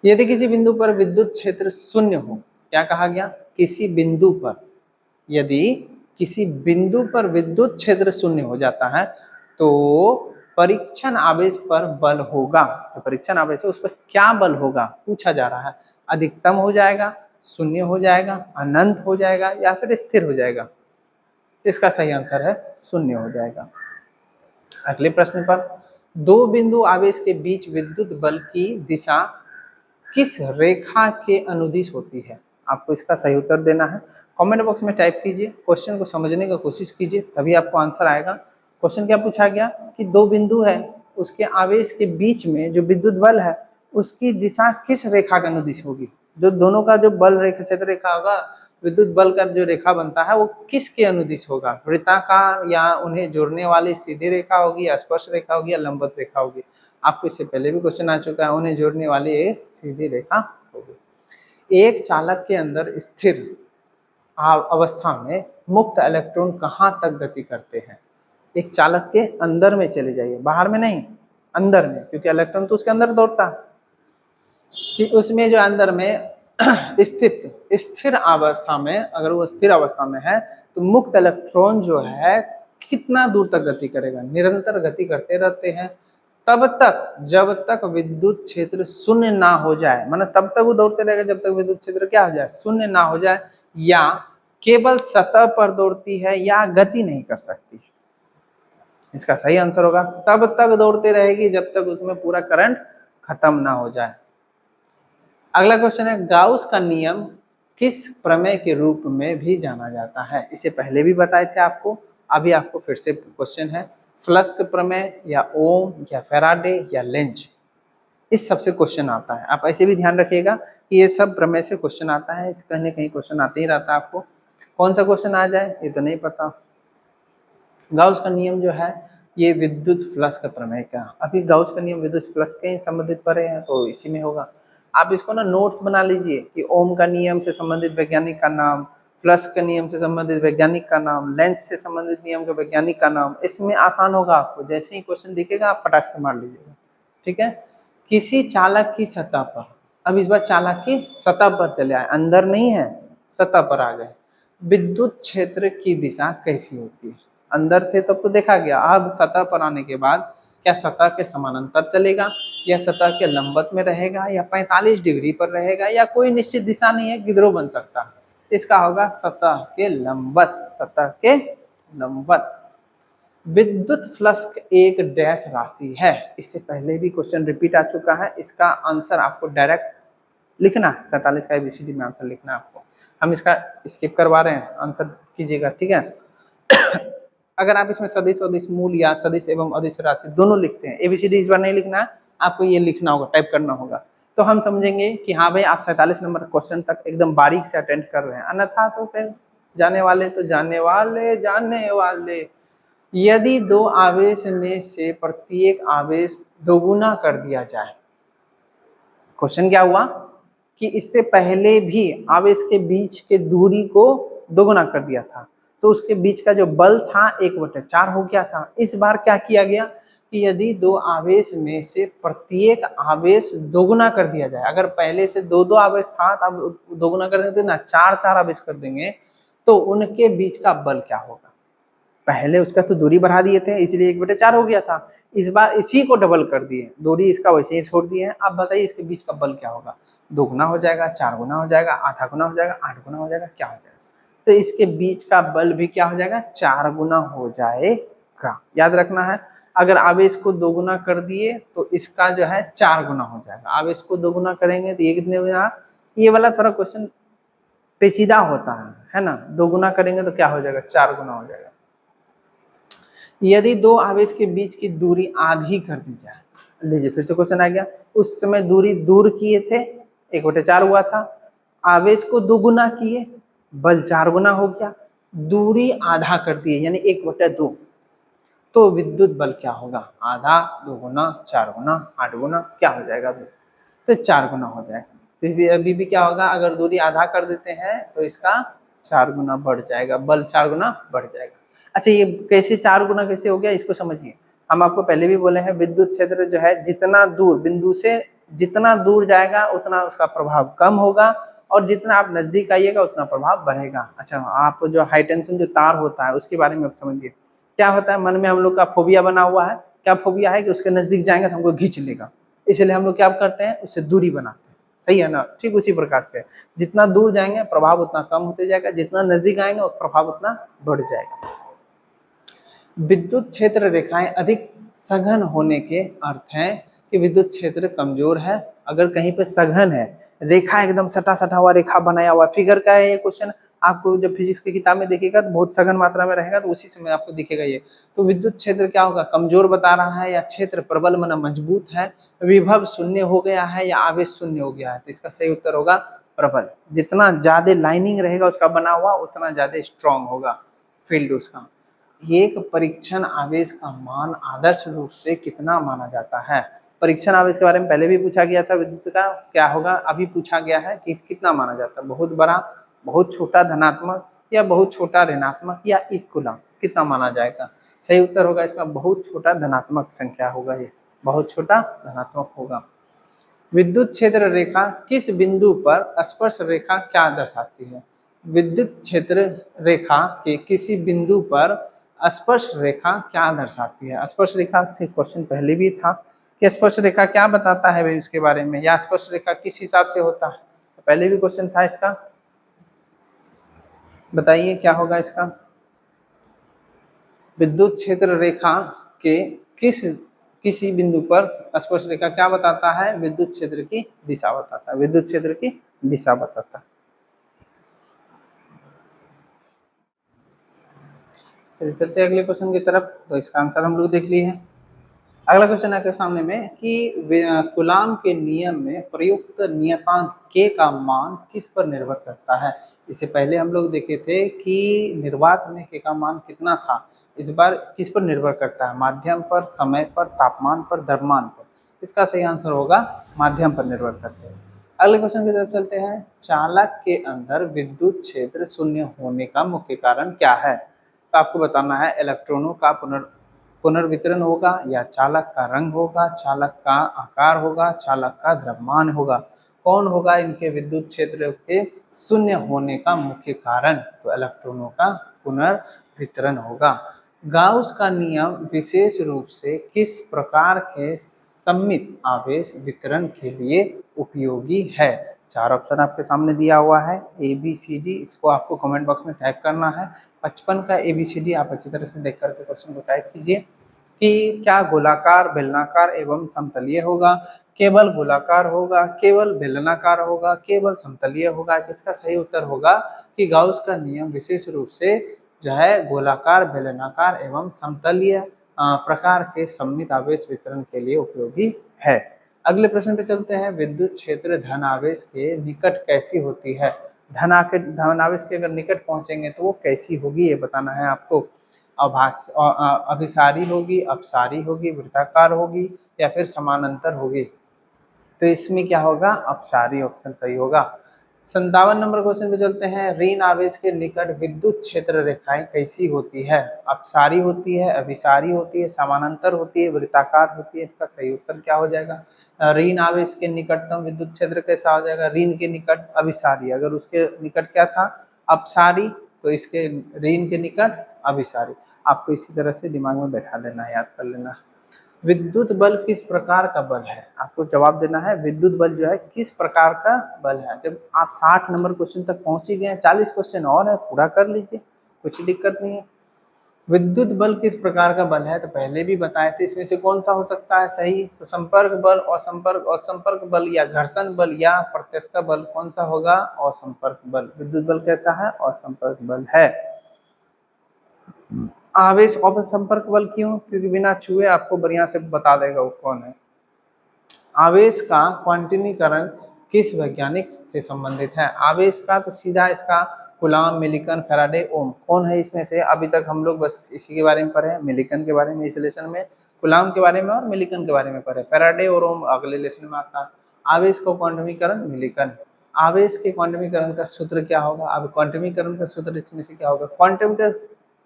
यदि किसी बिंदु पर विद्युत क्षेत्र शून्य हो, क्या कहा गया, किसी बिंदु पर, यदि किसी बिंदु पर विद्युत क्षेत्र शून्य हो जाता है तो परीक्षण आवेश पर बल होगा। तो परीक्षण आवेश है उस पर क्या बल होगा पूछा जा रहा है। अधिकतम हो जाएगा, शून्य हो जाएगा, अनंत हो जाएगा या फिर स्थिर हो जाएगा। इसका सही आंसर है शून्य हो जाएगा। अगले प्रश्न पर, दो बिंदु आवेश के बीच विद्युत बल की दिशा किस रेखा के अनुदिश होती है? आपको इसका सही उत्तर देना है। कमेंट बॉक्स में टाइप कीजिए, क्वेश्चन को समझने का कोशिश कीजिए, तभी आपको आंसर आएगा। क्वेश्चन क्या पूछा गया कि दो बिंदु है, उसके आवेश के बीच में जो विद्युत बल है उसकी दिशा किस रेखा के अनुदिश होगी। जो दोनों का जो बल रेखा क्षेत्र रेखा होगा, विद्युत बल का जो रेखा बनता है वो किसके अनुदिश होगा, वृत्ताकार या उन्हें जोड़ने वाली सीधी रेखा होगी या स्पर्श रेखा होगी या लंबवत रेखा होगी। आपको इससे पहले भी क्वेश्चन आ चुका है, उन्हें जोड़ने वाली एक सीधी रेखा होगी। एक चालक के अंदर स्थिर अवस्था में मुक्त इलेक्ट्रॉन कहाँ तक गति करते हैं? एक चालक के अंदर में चले जाइए, बाहर में नहीं, अंदर में, क्योंकि इलेक्ट्रॉन तो उसके अंदर दौड़ता है। कि उसमें जो अंदर में स्थिर अवस्था में, अगर वो स्थिर अवस्था में है तो मुक्त इलेक्ट्रॉन जो है कितना दूर तक गति करेगा, निरंतर गति करते रहते हैं तब तक जब तक विद्युत क्षेत्र शून्य ना हो जाए। मतलब तब तक वो दौड़ते रहेगा जब तक विद्युत क्षेत्र क्या हो जाए, शून्य ना हो जाए, या केवल सतह पर दौड़ती है या गति नहीं कर सकती। इसका सही आंसर होगा तब तक दौड़ते रहेगी जब तक उसमें पूरा करंट खत्म ना हो जाए। अगला क्वेश्चन है, गाउस का नियम किस प्रमेय के रूप में भी जाना जाता है? इसे पहले भी बताए थे आपको, अभी आपको फिर से क्वेश्चन है। फ्लक्स प्रमेय या ओम या फैराडे या लेंज, इस सबसे क्वेश्चन आता है। आप ऐसे भी ध्यान रखिएगा कि ये सब प्रमेय से क्वेश्चन आता है, इस कहीं न कहीं क्वेश्चन आते ही रहता है। आपको कौन सा क्वेश्चन आ जाए ये तो नहीं पता। गाउस का नियम जो है ये विद्युत फ्लक्स का प्रमेय का, अभी गाउस का नियम विद्युत फ्लक्स के संबंधित पढ़े हैं तो इसी में होगा। आप इसको ना नोट्स बना लीजिए कि ओम का नियम से संबंधित वैज्ञानिक का नाम, फ्लक्स के नियम से संबंधित वैज्ञानिक का नाम, लेंज से संबंधित नियम के वैज्ञानिक का नाम। इसमें आसान होगा आपको, जैसे ही क्वेश्चन दिखेगा आप फटाक से मार लीजिएगा, ठीक है। किसी चालक की सतह पर, अब इस बार चालक की सतह पर चले आए, अंदर नहीं है, सतह पर आ गए, विद्युत क्षेत्र की दिशा कैसी होती है? अंदर थे तब तो देखा गया, अब सतह पर आने के बाद क्या सतह के समानांतर चलेगा या सतह के लंबवत में रहेगा या 45 डिग्री पर रहेगा या कोई निश्चित दिशा नहीं है, किधरों बन सकता है। इसका होगा सतह के लंबवत, सतह के लंबवत। विद्युत फ्लक्स एक डैश राशि है, इससे पहले भी क्वेश्चन रिपीट आ चुका है। इसका आंसर आपको डायरेक्ट लिखना है, 47 का ABCD में आंसर लिखना है आपको। हम इसका स्किप करवा रहे हैं, आंसर कीजिएगा, ठीक है। अगर आप इसमें सदिश सदिश मूल या सदिश एवं अदिश राशि दोनों लिखते हैं, ABCD इस बार नहीं लिखना है, आपको ये लिखना होगा, टाइप करना होगा, तो हम समझेंगे कि हाँ भाई आप 47 नंबर क्वेश्चन तक एकदम बारीक से अटेंड कर रहे हैं। अन्यथा तो फिर जाने वाले तो जाने वाले। यदि दो आवेश में से प्रत्येक आवेश दोगुना कर दिया जाए, क्वेश्चन क्या हुआ कि इससे पहले भी आवेश के बीच के दूरी को दोगुना कर दिया था, तो उसके बीच का जो बल था 1/4 हो गया था। इस बार क्या किया गया कि यदि दो आवेश में से प्रत्येक आवेश दोगुना कर दिया जाए, अगर पहले से दो दो आवेश था तब दोगुना कर देंगे ना, 4 आवेश कर देंगे, तो उनके बीच का बल क्या होगा। पहले उसका तो दूरी बढ़ा दिए थे इसलिए 1/4 हो गया था, इस बार इसी को डबल कर दिए, दूरी इसका वैसे ही छोड़ दिए हैं। अब बताइए इसके बीच का बल क्या होगा, 2 गुना हो जाएगा, 4 गुना हो जाएगा, आधा गुना हो जाएगा, 8 गुना हो जाएगा, क्या हो जाएगा, तो इसके बीच का बल भी क्या हो जाएगा, 4 गुना हो जाएगा। याद रखना है, अगर आवेश को 2 गुना कर दिए तो इसका जो है 4 गुना हो जाएगा, आवेश को 2 गुना करेंगे तो ये कितने गुना, ये वाला थोड़ा क्वेश्चन पेचीदा होता है ना, 2 गुना करेंगे तो क्या हो जाएगा, 4 गुना हो जाएगा। यदि दो आवेश के बीच की दूरी आधी कर दी जाए, लीजिए फिर से क्वेश्चन आ गया, उस समय दूरी दूर किए थे 1/4 हुआ था, आवेश को 2 गुना किए, बल 4 गुना हो गया, दूरी आधा कर दिए यानी 1/2, तो विद्युत बल क्या होगा, आधा, 2 गुना, 4 गुना, 8 गुना, क्या हो जाएगा, तो 4 गुना हो जाएगा। फिर अभी भी क्या होगा, अगर दूरी आधा कर देते हैं तो इसका 4 गुना बढ़ जाएगा, बल 4 गुना बढ़ जाएगा। अच्छा ये कैसे 4 गुना कैसे हो गया, इसको समझिए। हम आपको पहले भी बोले हैं विद्युत क्षेत्र जो है जितना दूर बिंदु से जितना दूर जाएगा उतना उसका प्रभाव कम होगा, और जितना आप नजदीक आइएगा उतना प्रभाव बढ़ेगा। अच्छा आप जो हाई टेंशन जो तार होता है उसके बारे में समझिए, क्या होता है, मन में हम लोग का फोबिया बना हुआ है, क्या फोबिया है कि उसके नजदीक जाएंगे तो हमको खींच लेगा, इसलिए हम लोग क्या करते हैं, उससे दूरी बनाते हैं, सही है ना। ठीक उसी प्रकार से जितना दूर जाएंगे प्रभाव उतना कम होते जाएगा, जितना नजदीक आएंगे प्रभाव उतना बढ़ जाएगा। विद्युत क्षेत्र रेखाएं अधिक सघन होने के अर्थ है कि विद्युत क्षेत्र कमजोर है। अगर कहीं पे सघन है, रेखा एकदम सटा सटा हुआ रेखा बनाया हुआ, फिगर का है ये क्वेश्चन, आपको जब फिजिक्स की किताब में देखिएगा तो बहुत सघन मात्रा में रहेगा, तो उसी समय आपको दिखेगा ये, तो विद्युत क्षेत्र क्या होगा, कमजोर बता रहा है, या क्षेत्र प्रबल माना मजबूत है, विभव शून्य हो गया है, या आवेश शून्य हो गया है, तो इसका सही उत्तर होगा प्रबल। जितना ज्यादा लाइनिंग रहेगा उसका बना हुआ उतना ज्यादा स्ट्रॉन्ग होगा फील्ड उसका। एक परीक्षण आवेश का मान आदर्श रूप से कितना माना जाता है। परीक्षण आवेश के बारे में पहले भी पूछा गया था, विद्युत का क्या होगा, अभी पूछा गया है कि कितना माना जाता है, बहुत बड़ा, बहुत छोटा धनात्मक, या बहुत छोटा ऋणात्मक, या 1 कूलम, कितना माना जाएगा। सही उत्तर होगा इसका बहुत छोटा धनात्मक संख्या होगा, ये बहुत छोटा धनात्मक होगा। विद्युत क्षेत्र रेखा किस बिंदु पर स्पर्श रेखा क्या दर्शाती है। विद्युत क्षेत्र रेखा के किसी बिंदु पर स्पर्श रेखा क्या दर्शाती है। स्पर्श रेखा से क्वेश्चन पहले भी था कि स्पर्श रेखा क्या बताता है भाई उसके बारे में, या स्पर्श रेखा किस हिसाब से होता है, तो पहले भी क्वेश्चन था इसका, बताइए क्या होगा इसका। विद्युत क्षेत्र रेखा के किसी बिंदु पर स्पर्श रेखा क्या बताता है, विद्युत क्षेत्र की दिशा बताता है, विद्युत क्षेत्र की दिशा बताता है। फिर चलते अगले क्वेश्चन की तरफ, तो इसका आंसर हम लोग देख लिए हैं। अगला क्वेश्चन है सामने में कि कूलाम के नियम में प्रयुक्त नियतांक k का मान किस पर निर्भर करता है। इससे पहले हम लोग देखे थे कि निर्वात में k का मान कितना था, इस बार किस पर निर्भर करता है, माध्यम पर, समय पर, तापमान पर, द्रव्यमान पर। इसका सही आंसर होगा माध्यम पर निर्भर करते हैं। अगले क्वेश्चन की तरफ चलते हैं। चालक के अंदर विद्युत क्षेत्र शून्य होने का मुख्य कारण क्या है, तो आपको बताना है इलेक्ट्रॉनों का पुनर्वितरण होगा, या चालक का रंग होगा, चालक का आकार होगा, चालक का द्रव्यमान होगा। कौन होगा इनके विद्युत क्षेत्र के शून्य होने का मुख्य कारण, तो इलेक्ट्रॉनों का पुनर्वितरण होगा। गाउस का नियम विशेष रूप से किस प्रकार के सममित आवेश वितरण के लिए उपयोगी है। 4 ऑप्शन आपके सामने दिया हुआ है, ABCD, इसको आपको कमेंट बॉक्स में टाइप करना है। 55 का ABCD आप अच्छी तरह से देख करके क्वेश्चन को टाइप कीजिए कि क्या गोलाकार, बेलनाकार एवं समतलीय होगा, केवल गोलाकार होगा, केवल बेलनाकार होगा, केवल समतलीय होगा। इसका सही उत्तर होगा कि गाउस का नियम विशेष रूप से जो है गोलाकार, बेलनाकार एवं समतलीय प्रकार के सममित आवेश वितरण के लिए उपयोगी है। अगले प्रश्न पे चलते हैं। विद्युत क्षेत्र धन आवेश के निकट कैसी होती है। धन आवेश के अगर निकट पहुंचेंगे तो वो कैसी होगी ये बताना है आपको। अभिसारी होगी, अपसारी होगी, वृत्ताकार होगी, या फिर समानांतर होगी। तो इसमें क्या होगा, अपसारी ऑप्शन सही होगा। 57 नंबर क्वेश्चन पे चलते हैं। ऋण आवेश के निकट विद्युत क्षेत्र रेखाएं कैसी होती है? अपसारी होती है, अभिसारी होती है, समानांतर होती है, वृत्ताकार होती है। इसका सही उत्तर क्या हो जाएगा? ऋण आवेश के निकटतम विद्युत क्षेत्र कैसा हो जाएगा? ऋण के निकट अभिसारी। अगर उसके निकट क्या था? अपसारी, तो इसके ऋण के निकट अभिसारी। आपको इसी तरह से दिमाग में बैठा लेना है, याद कर लेना। विद्युत बल किस प्रकार का बल है? आपको जवाब देना है विद्युत बल जो है किस प्रकार का बल है। जब आप 60 नंबर क्वेश्चन तक पहुंच ही गए, 40 क्वेश्चन और है, पूरा कर लीजिए, कुछ दिक्कत नहीं है। विद्युत बल किस प्रकार का बल है? तो पहले भी बताए थे, इसमें से कौन सा हो सकता है सही? तो संपर्क बल, असंपर्क बल, या घर्षण बल, या प्रत्यस्थ बल, कौन सा होगा? असंपर्क बल। विद्युत बल कैसा है? असंपर्क बल है। आवेश असंपर्क बल क्यों? क्योंकि बिना छुए आपको बढ़िया से बता देगा वो कौन है। आवेश का क्वांटनीकरण किस वैज्ञानिक से संबंधित है? आवेश का तो सीधा इसका कूलाम, मिलिकन, फैराडे, ओम, कौन है इसमें से? अभी तक हम लोग बस इसी के बारे में पढ़े हैं, मिलिकन के बारे में इस लेसन में, कूलाम के बारे में और मिलिकन के बारे में पढ़े। फैराडे और ओम अगले लेसन में आता है। आवेश का क्वांटनीकरण मिलिकन। आवेश के क्वांटनीकरण का सूत्र क्या होगा? अब क्वांटनीकरण का सूत्र इसमें से क्या होगा? क्वांटम का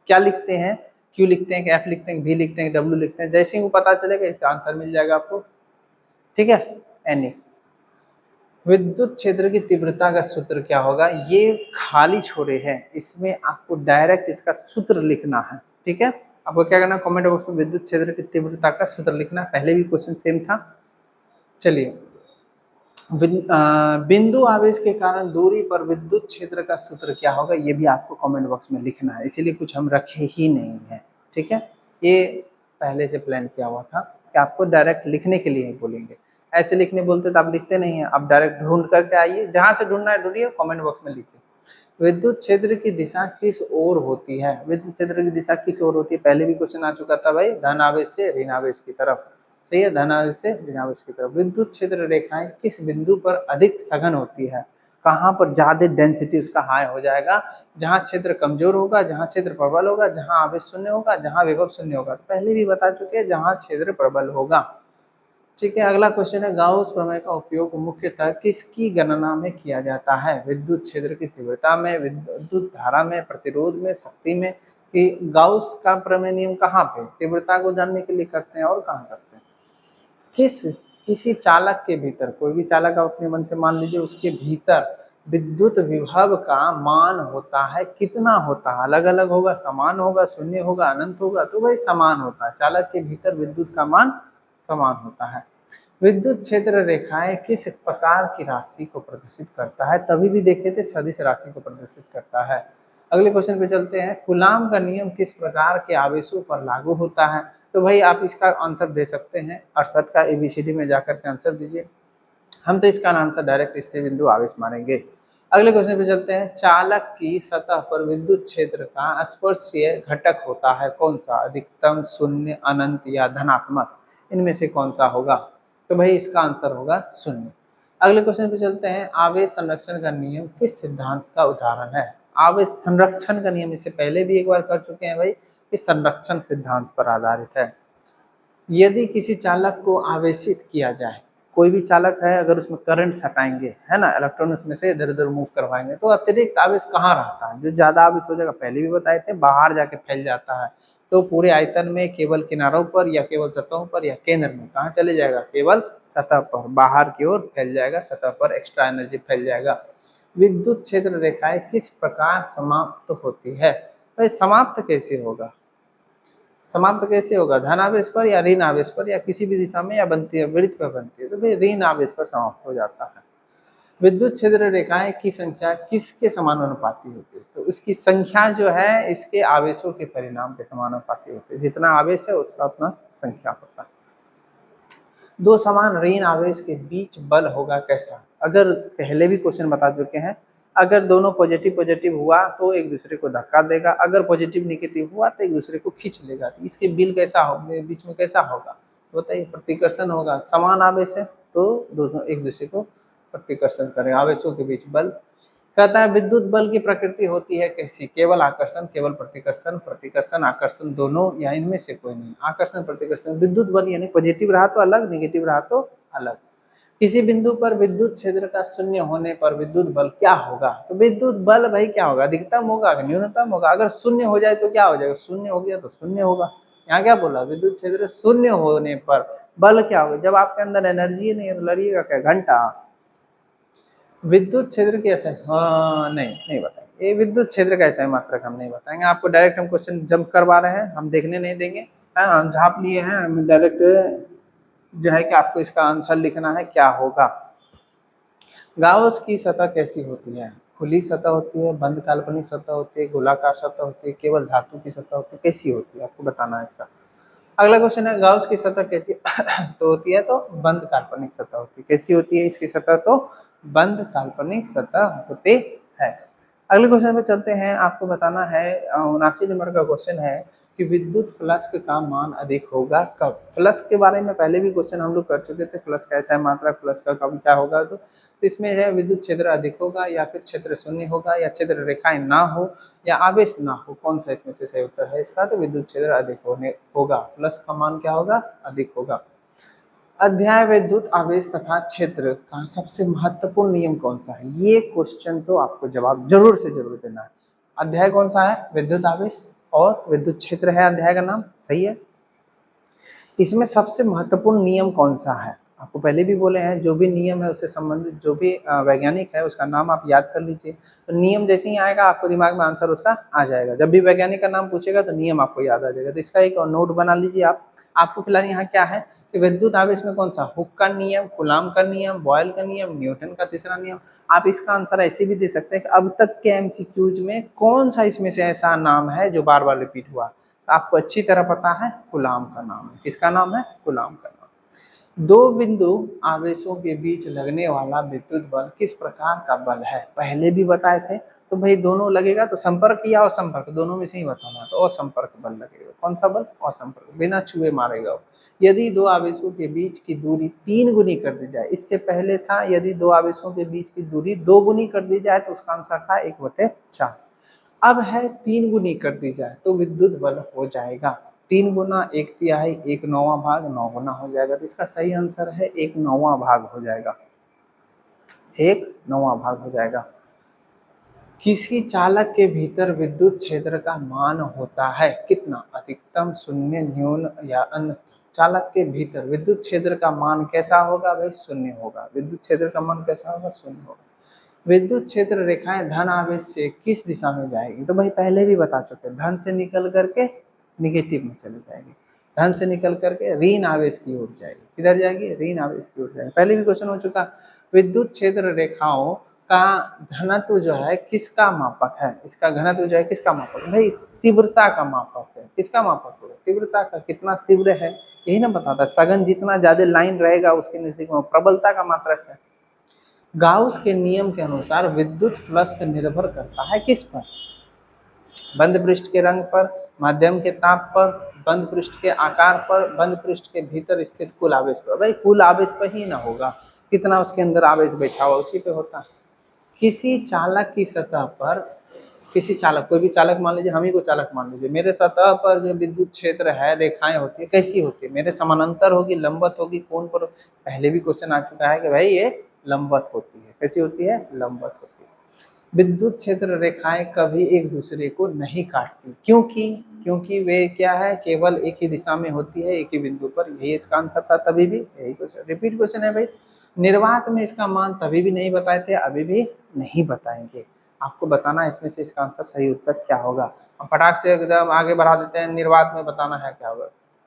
क्या लिखते हैं? क्यू लिखते हैं, एफ लिखते हैं, वी लिखते हैं, डब्ल्यू लिखते हैं। जैसे ही वो पता चलेगा इसका आंसर मिल जाएगा आपको, ठीक है। एनी विद्युत क्षेत्र की तीव्रता का सूत्र क्या होगा? ये खाली छोड़े हैं, इसमें आपको डायरेक्ट इसका सूत्र लिखना है, ठीक है। आपको क्या करना, कमेंट बॉक्स में विद्युत क्षेत्र की तीव्रता का सूत्र लिखना। पहले भी क्वेश्चन सेम था। चलिए, बिंदु आवेश के कारण दूरी पर विद्युत क्षेत्र का सूत्र क्या होगा? ये भी आपको कमेंट बॉक्स में लिखना है, इसीलिए कुछ हम रखे ही नहीं है, ठीक है। ये पहले से प्लान किया हुआ था कि आपको डायरेक्ट लिखने के लिए ही बोलेंगे। ऐसे लिखने बोलते तो आप लिखते नहीं है, आप डायरेक्ट ढूंढ करके आइए, जहां से ढूंढना है ढूंढिए, कमेंट बॉक्स में लिखिए। विद्युत क्षेत्र की दिशा किस ओर होती है? विद्युत क्षेत्र की दिशा किस ओर होती है? पहले भी क्वेश्चन आ चुका था भाई, धन आवेश से ऋण आवेश की तरफ। सही है, धन आवेश से ऋण आवेश की तरफ। विद्युत क्षेत्र रेखाएं किस बिंदु पर अधिक सघन होती है? कहाँ पर ज्यादा डेंसिटी उसका हाई हो जाएगा? जहाँ क्षेत्र कमजोर होगा, जहाँ क्षेत्र प्रबल होगा, जहाँ आवेश शून्य होगा, जहाँ विभव शून्य होगा। पहले भी बता चुके हैं, जहाँ क्षेत्र प्रबल होगा, ठीक है। अगला क्वेश्चन है, गाउस प्रमेय का उपयोग मुख्यतः किसकी गणना में किया जाता है? विद्युत क्षेत्र की तीव्रता में, विद्युत धारा में, प्रतिरोध में, शक्ति में। कि गाउस का प्रमेय नियम कहाँ पे? तीव्रता को जानने के लिए करते हैं और कहाँ करते हैं? किसी चालक के भीतर, कोई भी चालक आप अपने मन से मान लीजिए, उसके भीतर विद्युत विभव का मान होता है, कितना होता है? अलग अलग होगा, समान होगा, शून्य होगा, अनंत होगा? तो भाई समान होता है, चालक के भीतर विद्युत का मान समान होता है। विद्युत क्षेत्र रेखाएं किस प्रकार की राशि को प्रदर्शित करता है? तभी भी देखे थे, सदिश राशि को प्रदर्शित करता है। अगले क्वेश्चन पे चलते हैं। कूलाम का नियम किस प्रकार के आवेशों पर लागू होता है? तो भाई आप इसका आंसर दे सकते हैं, 68 का ABCD में जाकर के आंसर दीजिए। हम तो इसका आंसर डायरेक्ट स्थिर बिंदु आवेश मानेंगे। अगले क्वेश्चन पे चलते हैं। चालक की सतह पर विद्युत क्षेत्र का स्पर्शीय घटक होता है, कौन सा? अधिकतम, शून्य, अनंत या धनात्मक? इनमें से कौन सा होगा? तो भाई इसका आंसर होगा शून्य। अगले क्वेश्चन पे चलते हैं। आवेश संरक्षण का नियम किस सिद्धांत का उदाहरण है? आवेश संरक्षण का नियम इससे पहले भी एक बार कर चुके हैं भाई, इस संरक्षण सिद्धांत पर आधारित है। यदि किसी चालक को आवेशित किया जाए, कोई भी चालक है, अगर उसमें करंट सटाएंगे, है ना, इलेक्ट्रॉन उसमें से इधर उधर मूव करवाएंगे, तो अतिरिक्त आवेश कहाँ रहता है? जो ज्यादा आवेश हो जाएगा, पहले भी बताए थे, बाहर जाके फैल जाता है। तो पूरे आयतन में केवल किनारों पर या केवल सतहों पर या केंद्र में कहाँ चले जाएगा? केवल सतह पर, बाहर की ओर फैल जाएगा, सतह पर एक्स्ट्रा एनर्जी फैल जाएगा। विद्युत क्षेत्र रेखाएं किस प्रकार समाप्त होती है? भाई समाप्त कैसे होगा? समाप्त कैसे होगा? धन आवेश पर या ऋण आवेश पर, या किसी भी दिशा में, या बनती है वृत्त पर बनती है? तो भाई ऋण आवेश पर समाप्त हो जाता है। विद्युत क्षेत्र रेखाएं की संख्या किसके समानुपाती होती है? तो उसकी संख्या जो है इसके आवेशों के परिणाम के समानुपाती होती है। जितना आवेश है उसका उतना संख्या होता है। दो समान ऋण आवेश के बीच बल होगा कैसा? अगर पहले भी क्वेश्चन बता चुके हैं, अगर दोनों पॉजिटिव पॉजिटिव हुआ तो एक दूसरे को धक्का देगा, अगर पॉजिटिव नेगेटिव हुआ तो एक दूसरे को खींच लेगा। तो इसके बिल कैसा हो, बीच में कैसा होगा बताइए? प्रतिकर्षण होगा। समान आवेश है तो दोनों एक दूसरे को प्रतिकर्षण करें, आवेशों के बीच बल। कहता है विद्युत बल की प्रकृति होती है कैसी? केवल आकर्षण, केवल प्रतिकर्षण, प्रतिकर्षण आकर्षण दोनों, या इनमें से कोई नहीं? आकर्षण प्रतिकर्षण। विद्युत बल यानी पॉजिटिव रहा तो अलग, नेगेटिव रहा तो अलग। किसी बिंदु पर विद्युत क्षेत्र का शून्य होने पर विद्युत बल क्या होगा? तो विद्युत बल भाई क्या होगा? अधिकतम होगा कि न्यूनतम होगा? अगर शून्य हो जाए तो क्या हो जाएगा? शून्य हो गया तो शून्य होगा। यहाँ क्या बोला? विद्युत क्षेत्र शून्य होने पर बल क्या होगा? जब आपके अंदर एनर्जी नहीं है तो लड़िएगा क्या? घंटा। विद्युत क्षेत्र कैसा है? हाँ नहीं बताएंगे। ये विद्युत क्षेत्र कैसा है मात्रक हम नहीं बताएंगे आपको। डायरेक्ट हम क्वेश्चन जंप करवा रहे हैं, हम देखने नहीं देंगे। हम झाप लिए हैं, हम डायरेक्ट जो है कि आपको इसका आंसर लिखना है क्या होगा। गाउस की सतह कैसी होती है? खुली सतह होती है, बंद काल्पनिक सतह होती है, गोलाकार सतह होती है, केवल धातु की सतह होती है, कैसी होती है? आपको बताना है इसका। अगला क्वेश्चन है गाउस की सतह कैसी तो होती है? तो बंद काल्पनिक सतह होती है। कैसी होती है इसकी सतह? तो बंद काल्पनिक सतह होती है। अगले क्वेश्चन पे चलते हैं। आपको बताना है 79 नंबर का क्वेश्चन है कि विद्युत फ्लक्स का मान अधिक होगा कब? फ्लक्स के बारे में पहले भी क्वेश्चन हम लोग कर चुके थे। फ्लक्स कैसा है मात्रा, फ्लक्स का कब क्या होगा? तो इसमें है विद्युत क्षेत्र अधिक होगा, या फिर क्षेत्र शून्य होगा, या क्षेत्र रेखाएं ना हो, या आवेश ना हो। कौन सा इसमें से सही उत्तर है इसका? तो विद्युत क्षेत्र अधिक होगा। फ्लक्स का मान क्या होगा? अधिक होगा। अध्याय विद्युत आवेश तथा क्षेत्र का सबसे महत्वपूर्ण नियम कौन सा है? ये क्वेश्चन तो आपको जवाब जरूर से जरूर देना है। अध्याय कौन सा है? विद्युत आवेश और विद्युत क्षेत्र है अध्याय का नाम, सही है। इसमें सबसे महत्वपूर्ण नियम कौन सा है? आपको पहले भी बोले हैं, जो भी नियम है उससे संबंधित जो भी वैज्ञानिक है उसका नाम आप याद कर लीजिए। तो नियम जैसे ही आएगा आपको दिमाग में आंसर उसका आ जाएगा। जब भी वैज्ञानिक का नाम पूछेगा तो नियम आपको याद आ जाएगा। तो इसका एक नोट बना लीजिए आप। आपको फिलहाल यहाँ क्या है कि विद्युत आवेश में कौन सा? हुक का नियम, कूलाम का नियम, बॉयल का नियम, न्यूटन का तीसरा नियम। आप इसका आंसर ऐसे भी दे सकते हैं कि अब तक के एमसीक्यूज में कौन सा इसमें से ऐसा नाम है जो बार बार रिपीट हुआ? आपको अच्छी तरह पता है, कूलाम का नाम है। किसका नाम है? कूलाम का नाम। दो बिंदु आवेशों के बीच लगने वाला विद्युत बल किस प्रकार का बल है? पहले भी बताए थे। तो भाई दोनों लगेगा तो संपर्क या असंपर्क, दोनों में से ही बताना। तो असंपर्क बल लगेगा। कौन सा बल? असंपर्क, बिना छुए मारेगा। यदि दो आवेशों के बीच की दूरी 3 गुनी कर दी जाए, इससे पहले था यदि दो आवेशों के बीच की दूरी 2 गुनी कर दी जाए तो उसका आंसर था 1/4। अब है 3 गुनी कर दी जाए तो विद्युत बल हो जाएगा 3 गुना 1/3, 1/9 भाग, 9 गुना हो जाएगा। तो इसका सही आंसर है 1/9 भाग हो जाएगा। 1/9 भाग हो जाएगा। किसी चालक के भीतर विद्युत क्षेत्र का मान होता है कितना? अधिकतम, शून्य, न्यून या अन्य। चालक के भीतर विद्युत क्षेत्र का मान कैसा होगा भाई? शून्य होगा। विद्युत क्षेत्र का मान कैसा होगा? शून्य होगा। विद्युत क्षेत्र रेखाएं धन आवेश से किस दिशा में जाएगी? तो भाई पहले भी बता चुके हैं, धन से निकल करके निगेटिव में चली जाएगी। धन से निकल करके ऋण आवेश की ओर जाएगी। किधर जाएगी? ऋण आवेश की ओर जाएगी। पहले भी क्वेश्चन हो चुका। विद्युत क्षेत्र रेखाओं का घनत्व जो है किसका मापक है? इसका घनत्व जो है किसका मापक है? भाई तीव्रता का मापक है। किसका मापक होगा? तीव्रता का। कितना तीव्र है यही ना बताता। सघन जितना ज्यादा लाइन रहेगा उसके नजदीक में प्रबलता का मात्रक है। गाउस के नियम के अनुसार विद्युत फ्लक्स निर्भर करता है किस पर? बंद पृष्ठ के रंग पर, माध्यम के ताप पर, बंद पृष्ठ के आकार पर, बंद पृष्ठ के भीतर स्थित कुल आवेश पर। भाई कुल आवेश पर ही ना होगा, कितना उसके अंदर आवेश बैठा हुआ उसी पे होता है। किसी चालक की सतह पर, किसी चालक, कोई भी चालक मान लीजिए, हम ही को चालक मान लीजिए, मेरे सतह पर जो विद्युत क्षेत्र है, रेखाएं होती है, कैसी होती है? मेरे समानांतर होगी, लंबवत होगी, कोण पर? पहले भी क्वेश्चन आ चुका है कि भाई ये लंबवत होती है। कैसी होती है? लंबवत होती है। विद्युत क्षेत्र रेखाएं कभी एक दूसरे को नहीं काटती, क्योंकि वे क्या है, केवल एक ही दिशा में होती है, एक ही बिंदु पर। यही इसका आंसर था। तभी भी यही क्वेश्चन रिपीट क्वेश्चन है भाई। निर्वात में इसका मान तभी भी नहीं बताए थे, अभी भी नहीं बताएंगे। आपको बताना इसमें से इसका आंसर सही उत्तर क्या होगा। हम फटाक से एकदम आगे बढ़ा देते हैं, निर्वात में बताना है क्या होगा।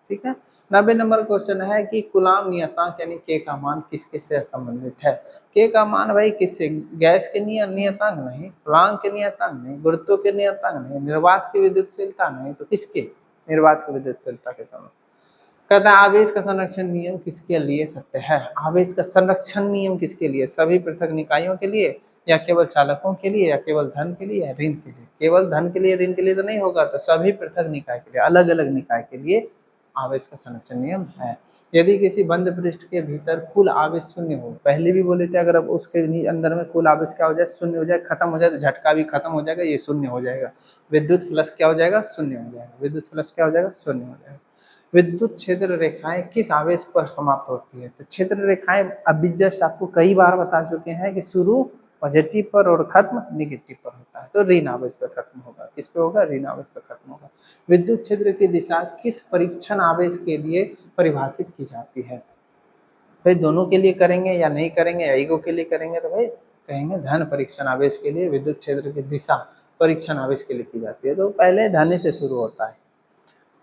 ठीक है। 90 नंबर क्वेश्चन है कि कूलाम नियतांक यानी के का मान किस किस से संबंधित है? के का मान भाई किससे? गैस के नियतांक नहीं, प्लांक के नियतांक नहीं, गुरुत्व के नियतांक नहीं, निर्वात की विद्युतशीलता नहीं, तो किसके? निर्वात की विद्युतशीलता के संबंध। कहता है आवेश का संरक्षण नियम किसके लिए सत्य है? आवेश का संरक्षण नियम किसके लिए? सभी पृथक निकायों के लिए, या केवल चालकों के लिए, या केवल धन के लिए, या ऋण के लिए? केवल धन के लिए, ऋण के लिए तो नहीं होगा। तो सभी पृथक निकाय के लिए, अलग अलग निकाय के लिए आवेश का संरक्षण नियम है। यदि किसी बंद पृष्ठ के भीतर कुल आवेश शून्य हो, पहले भी बोले थे, अगर अब उसके अंदर में कुल आवेश क्या हो जाए? शून्य हो जाए, खत्म हो जाए, तो झटका भी खत्म हो जाएगा, ये शून्य हो जाएगा। विद्युत फ्लक्स क्या हो जाएगा? शून्य हो जाएगा। विद्युत फ्लक्स क्या हो जाएगा? शून्य हो जाएगा। विद्युत क्षेत्र रेखाएं किस आवेश पर समाप्त होती है? तो क्षेत्र रेखाएं अभी जस्ट आपको कई बार बता चुके हैं कि शुरू पॉजिटिव पर और खत्म निगेटिव पर होता है, तो ऋण आवेश पर खत्म होगा। किस पे होगा? ऋण आवेश पर खत्म होगा। विद्युत क्षेत्र की दिशा किस परीक्षण आवेश के लिए परिभाषित की जाती है? भाई दोनों के लिए करेंगे या नहीं करेंगे, या ईगो के लिए करेंगे, तो भाई कहेंगे धन परीक्षण आवेश के लिए विद्युत क्षेत्र की दिशा परीक्षण आवेश के लिए की जाती है। तो पहले धन से शुरू होता है।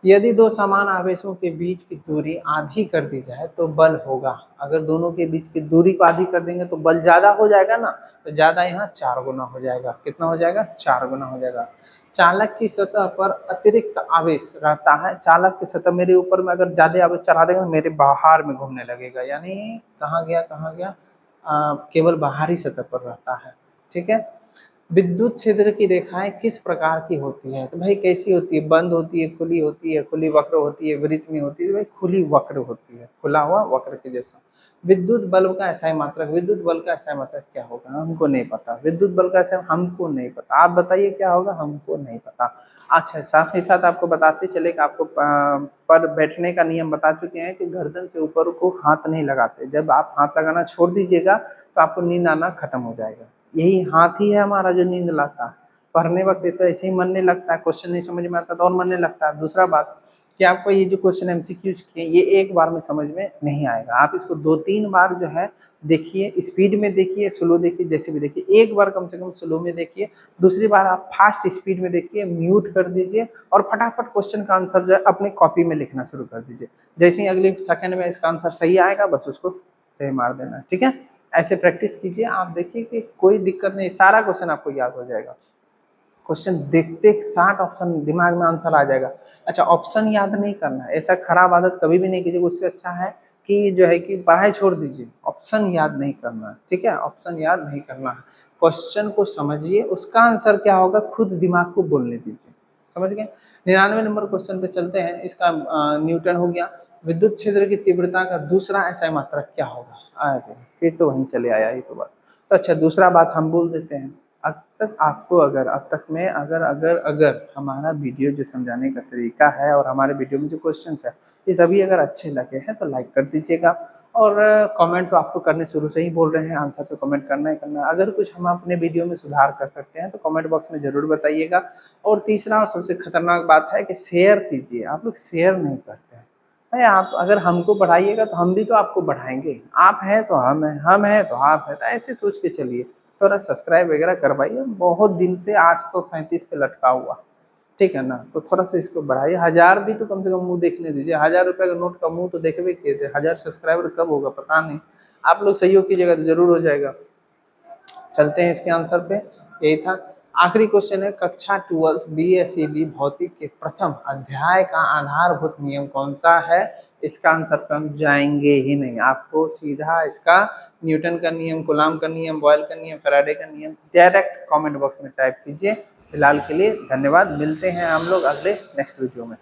यदि दो समान आवेशों के बीच की दूरी आधी कर दी जाए तो बल होगा। अगर दोनों के बीच की दूरी को आधी कर देंगे तो बल ज्यादा हो जाएगा ना, तो ज्यादा यहाँ 4 गुना हो जाएगा। कितना हो जाएगा? 4 गुना हो जाएगा। चालक की सतह पर अतिरिक्त आवेश रहता है। चालक की सतह मेरे ऊपर में अगर ज्यादा आवेश चढ़ा देंगे मेरे बाहर में घूमने लगेगा, यानी कहाँ गया कहाँ गया, केवल बाहरी सतह पर रहता है। ठीक है। विद्युत क्षेत्र की रेखाएं किस प्रकार की होती है? तो भाई कैसी होती है? बंद होती है, खुली होती है, खुली वक्र होती है, वृत्त में होती है? भाई खुली वक्र होती है, खुला हुआ वक्र के जैसा। विद्युत बल्ब का एसआई मात्रक, विद्युत बल का एसआई मात्रक क्या होगा? हमको नहीं पता। विद्युत बल का एसआई हमको नहीं पता। आप बताइए क्या होगा? हमको नहीं पता। अच्छा, साथ ही साथ आपको बताते चले कि आपको पर बैठने का नियम बता चुके हैं कि गर्दन से ऊपर को हाथ नहीं लगाते। जब आप हाथ लगाना छोड़ दीजिएगा तो आपको नींद आना खत्म हो जाएगा। यही हाथ ही है हमारा जो नींद लाता है। पढ़ने वक्त तो ऐसे ही मन नहीं लगता है, क्वेश्चन नहीं समझ में आता तो और मन नहीं लगता है। दूसरा बात कि आपको ये जो क्वेश्चन एमसीक्यूज किए ये एक बार में समझ में नहीं आएगा। आप इसको 2-3 बार जो है देखिए, स्पीड में देखिए, स्लो देखिए, जैसे भी देखिए। एक बार कम से कम स्लो में देखिए, दूसरी बार आप फास्ट स्पीड में देखिए, म्यूट कर दीजिए और फटाफट क्वेश्चन का आंसर जो है अपने कॉपी में लिखना शुरू कर दीजिए। जैसे ही अगले सेकंड में इसका आंसर सही आएगा बस उसको सही मार देना। ठीक है, ऐसे प्रैक्टिस कीजिए। आप देखिए कि कोई दिक्कत नहीं, सारा क्वेश्चन आपको याद हो जाएगा। क्वेश्चन देखते साथ ऑप्शन दिमाग में आंसर आ जाएगा। अच्छा, ऑप्शन याद नहीं करना है, ऐसा खराब आदत कभी भी नहीं कीजिए। उससे अच्छा है कि जो है कि पढ़ाई छोड़ दीजिए, ऑप्शन याद नहीं करना है। ठीक है, ऑप्शन याद नहीं करना है। क्वेश्चन को समझिए, उसका आंसर क्या होगा खुद दिमाग को बोलने दीजिए। समझ गए? 99 नंबर क्वेश्चन पे चलते हैं। इसका न्यूटन हो गया। विद्युत क्षेत्र की तीव्रता का दूसरा एसआई मात्रक क्या होगा? फिर तो वहीं चले आया ये तो बात। तो अच्छा, दूसरा बात हम बोल देते हैं। अब तक आपको अगर अब तक में अगर हमारा वीडियो जो समझाने का तरीका है और हमारे वीडियो में जो क्वेश्चंस है ये सभी अगर अच्छे लगे हैं तो लाइक कर दीजिएगा। और कमेंट तो आपको करने शुरू से ही बोल रहे हैं, आंसर तो कमेंट करना ही करना है। अगर कुछ हम अपने वीडियो में सुधार कर सकते हैं तो कमेंट बॉक्स में ज़रूर बताइएगा। और तीसरा और सबसे खतरनाक बात है कि शेयर कीजिए। आप लोग शेयर नहीं करते हैं। भाई आप अगर हमको बढ़ाइएगा तो हम भी तो आपको बढ़ाएंगे। आप हैं तो हम हैं तो आप हैं, तो ऐसे सोच के चलिए। थोड़ा सब्सक्राइब वगैरह करवाइए, बहुत दिन से 837 पे लटका हुआ। ठीक है ना, तो थोड़ा सा इसको बढ़ाइए। 1000 भी तो कम से कम मुंह देखने दीजिए। 1000 रुपये का नोट का मुंह तो देखबे किए थे। 1000 सब्सक्राइबर कब होगा पता नहीं। आप लोग सहयोग कीजिएगा तो जरूर हो जाएगा। चलते हैं इसके आंसर पे। यही था। आखिरी क्वेश्चन है, कक्षा 12 BSc भौतिक के प्रथम अध्याय का आधारभूत नियम कौन सा है? इसका आंसर पे हम जाएंगे ही नहीं। आपको सीधा इसका न्यूटन का नियम, कूलाम का नियम, बॉयल का नियम, फैराडे का नियम डायरेक्ट कमेंट बॉक्स में टाइप कीजिए। फिलहाल के लिए धन्यवाद। मिलते हैं हम लोग अगले नेक्स्ट वीडियो में।